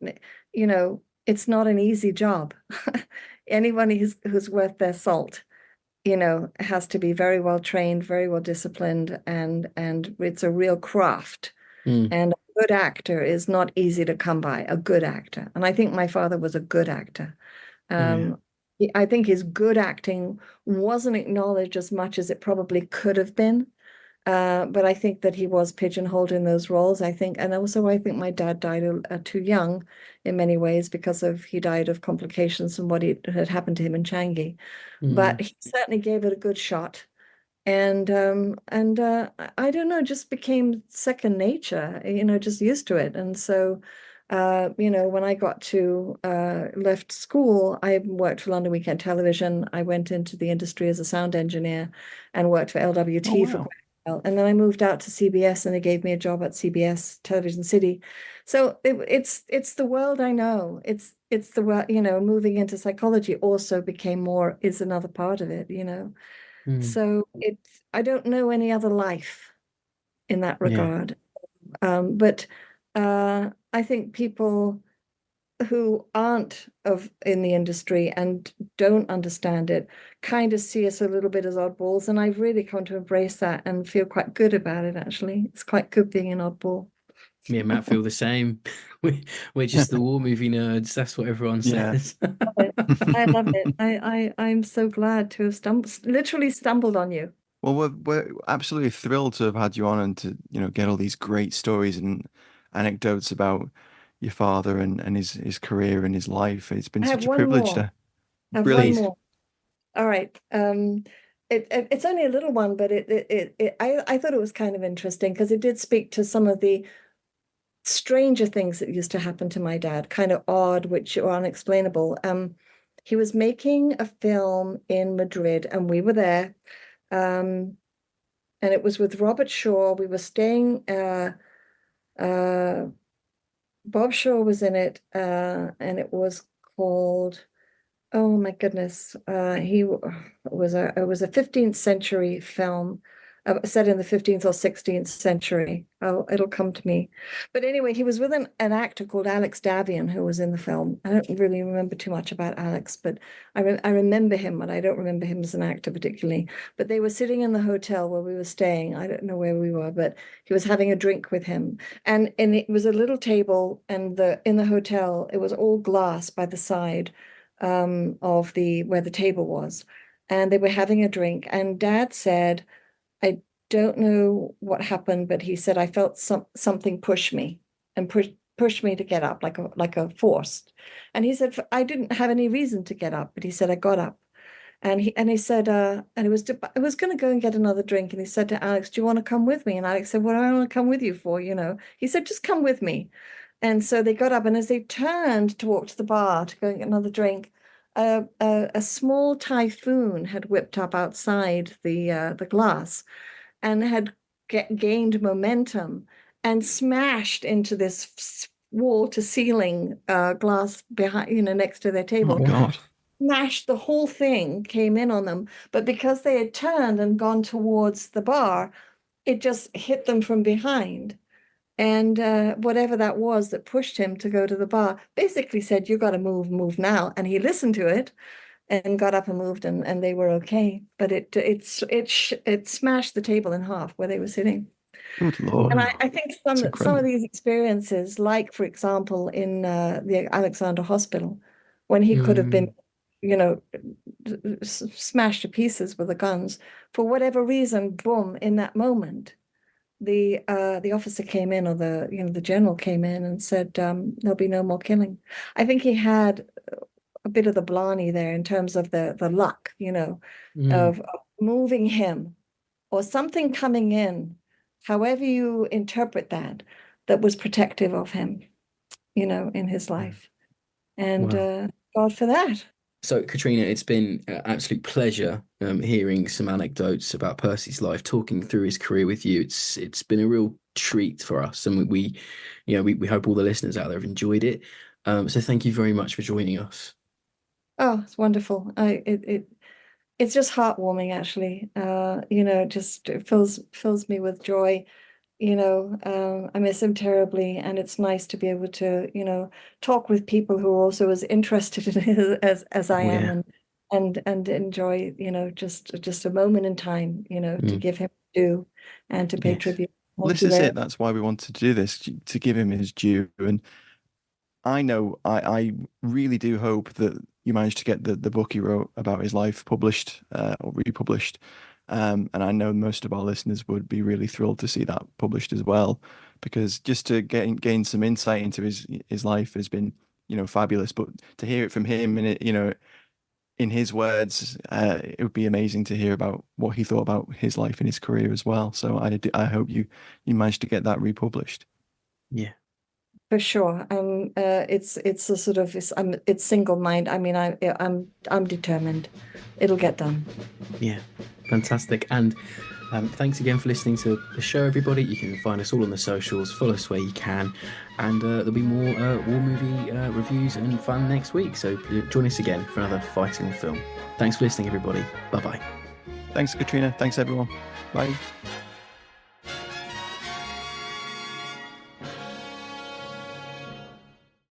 it's not an easy job. Anyone who's worth their salt, has to be very well trained, very well disciplined, and it's a real craft. And a good actor is not easy to come by, a good actor. And I think my father was a good actor. I think his good acting wasn't acknowledged as much as it probably could have been. But I think that he was pigeonholed in those roles, I think. And also, I think my dad died too young in many ways, because he died of complications from what had happened to him in Changi. But he certainly gave it a good shot. And I don't know, just became second nature, just used to it. And so, when I got to left school, I worked for London Weekend Television. I went into the industry as a sound engineer and worked for LWT for quite a while. And then I moved out to CBS, and they gave me a job at CBS Television City. So it's the world I know. It's the world, moving into psychology also is another part of it, So I don't know any other life in that regard. But I think people who aren't in the industry and don't understand it kind of see us a little bit as oddballs, and I've really come to embrace that and feel quite good about it, actually. It's quite good being an oddball. Me and Matt feel the same. We're just the war movie nerds. That's what everyone says. I love it. I'm so glad to have literally stumbled on you. Well, we're absolutely thrilled to have had you on, and to get all these great stories and anecdotes about your father and his career and his life. It's been such a privilege to. I have one more. All right. It's only a little one, but I thought it was kind of interesting because it did speak to some of the stranger things that used to happen to my dad, kind of odd, which are unexplainable. he was making a film in Madrid, and we were there. And it was with Robert Shaw. We were staying. Bob Shaw was in it, and it was called. Oh my goodness! It was a 15th century film, set in the 15th or 16th century. Oh, it'll come to me. But anyway, he was with an actor called Alex Davian who was in the film. I don't really remember too much about Alex, but I remember him, but I don't remember him as an actor particularly. But they were sitting in the hotel where we were staying. I don't know where we were, but he was having a drink with him, and it was a little table, and in the hotel it was all glass by the side of where the table was, and they were having a drink, and Dad said, I don't know what happened, but he said, I felt something push me and push me to get up like a forced. And he said, I didn't have any reason to get up, but he said, I got up. And he said, and I was going to go and get another drink. And he said to Alex, do you want to come with me? And Alex said, what do I want to come with you for? He said, just come with me. And so they got up, and as they turned to walk to the bar to go and get another drink, a small typhoon had whipped up outside the glass, and had gained momentum and smashed into this wall to ceiling glass behind, next to their table. Oh God! Smashed the whole thing, came in on them, but because they had turned and gone towards the bar, it just hit them from behind. And whatever that was that pushed him to go to the bar basically said, you got to move now. And he listened to it and got up and moved, and they were okay. But it smashed the table in half where they were sitting. Good Lord. And I think some of these experiences, like, for example, in the Alexander Hospital, when he could have been, smashed to pieces with the guns, for whatever reason, boom, in that moment, the officer came in, or the general came in and said, there'll be no more killing. I think he had a bit of the Blarney there in terms of the luck, of moving him, or something coming in, however you interpret that was protective of him, in his life. And wow. God for that. So, Katrina, it's been an absolute pleasure hearing some anecdotes about Percy's life, talking through his career with you. It's been a real treat for us, and we hope all the listeners out there have enjoyed it. So, thank you very much for joining us. Oh, it's wonderful. It's just heartwarming, actually. Just it fills me with joy. I miss him terribly, and it's nice to be able to, talk with people who are also as interested in it as I am, and enjoy, just a moment in time, to give him due and to pay tribute. Well, this is it. That's why we wanted to do this, to give him his due. And I know I really do hope that you managed to get the book he wrote about his life published or republished. And I know most of our listeners would be really thrilled to see that published as well, because just to gain some insight into his life has been, fabulous. But to hear it from him, and in his words, it would be amazing to hear about what he thought about his life and his career as well. So I hope you managed to get that republished. Yeah. For sure. It's a sort of it's single mind. I mean, I'm determined. It'll get done. Yeah, fantastic. And thanks again for listening to the show, everybody. You can find us all on the socials. Follow us where you can, and there'll be more war movie reviews and fun next week. So join us again for another Fighting on Film. Thanks for listening, everybody. Bye bye. Thanks, Katrina. Thanks, everyone. Bye.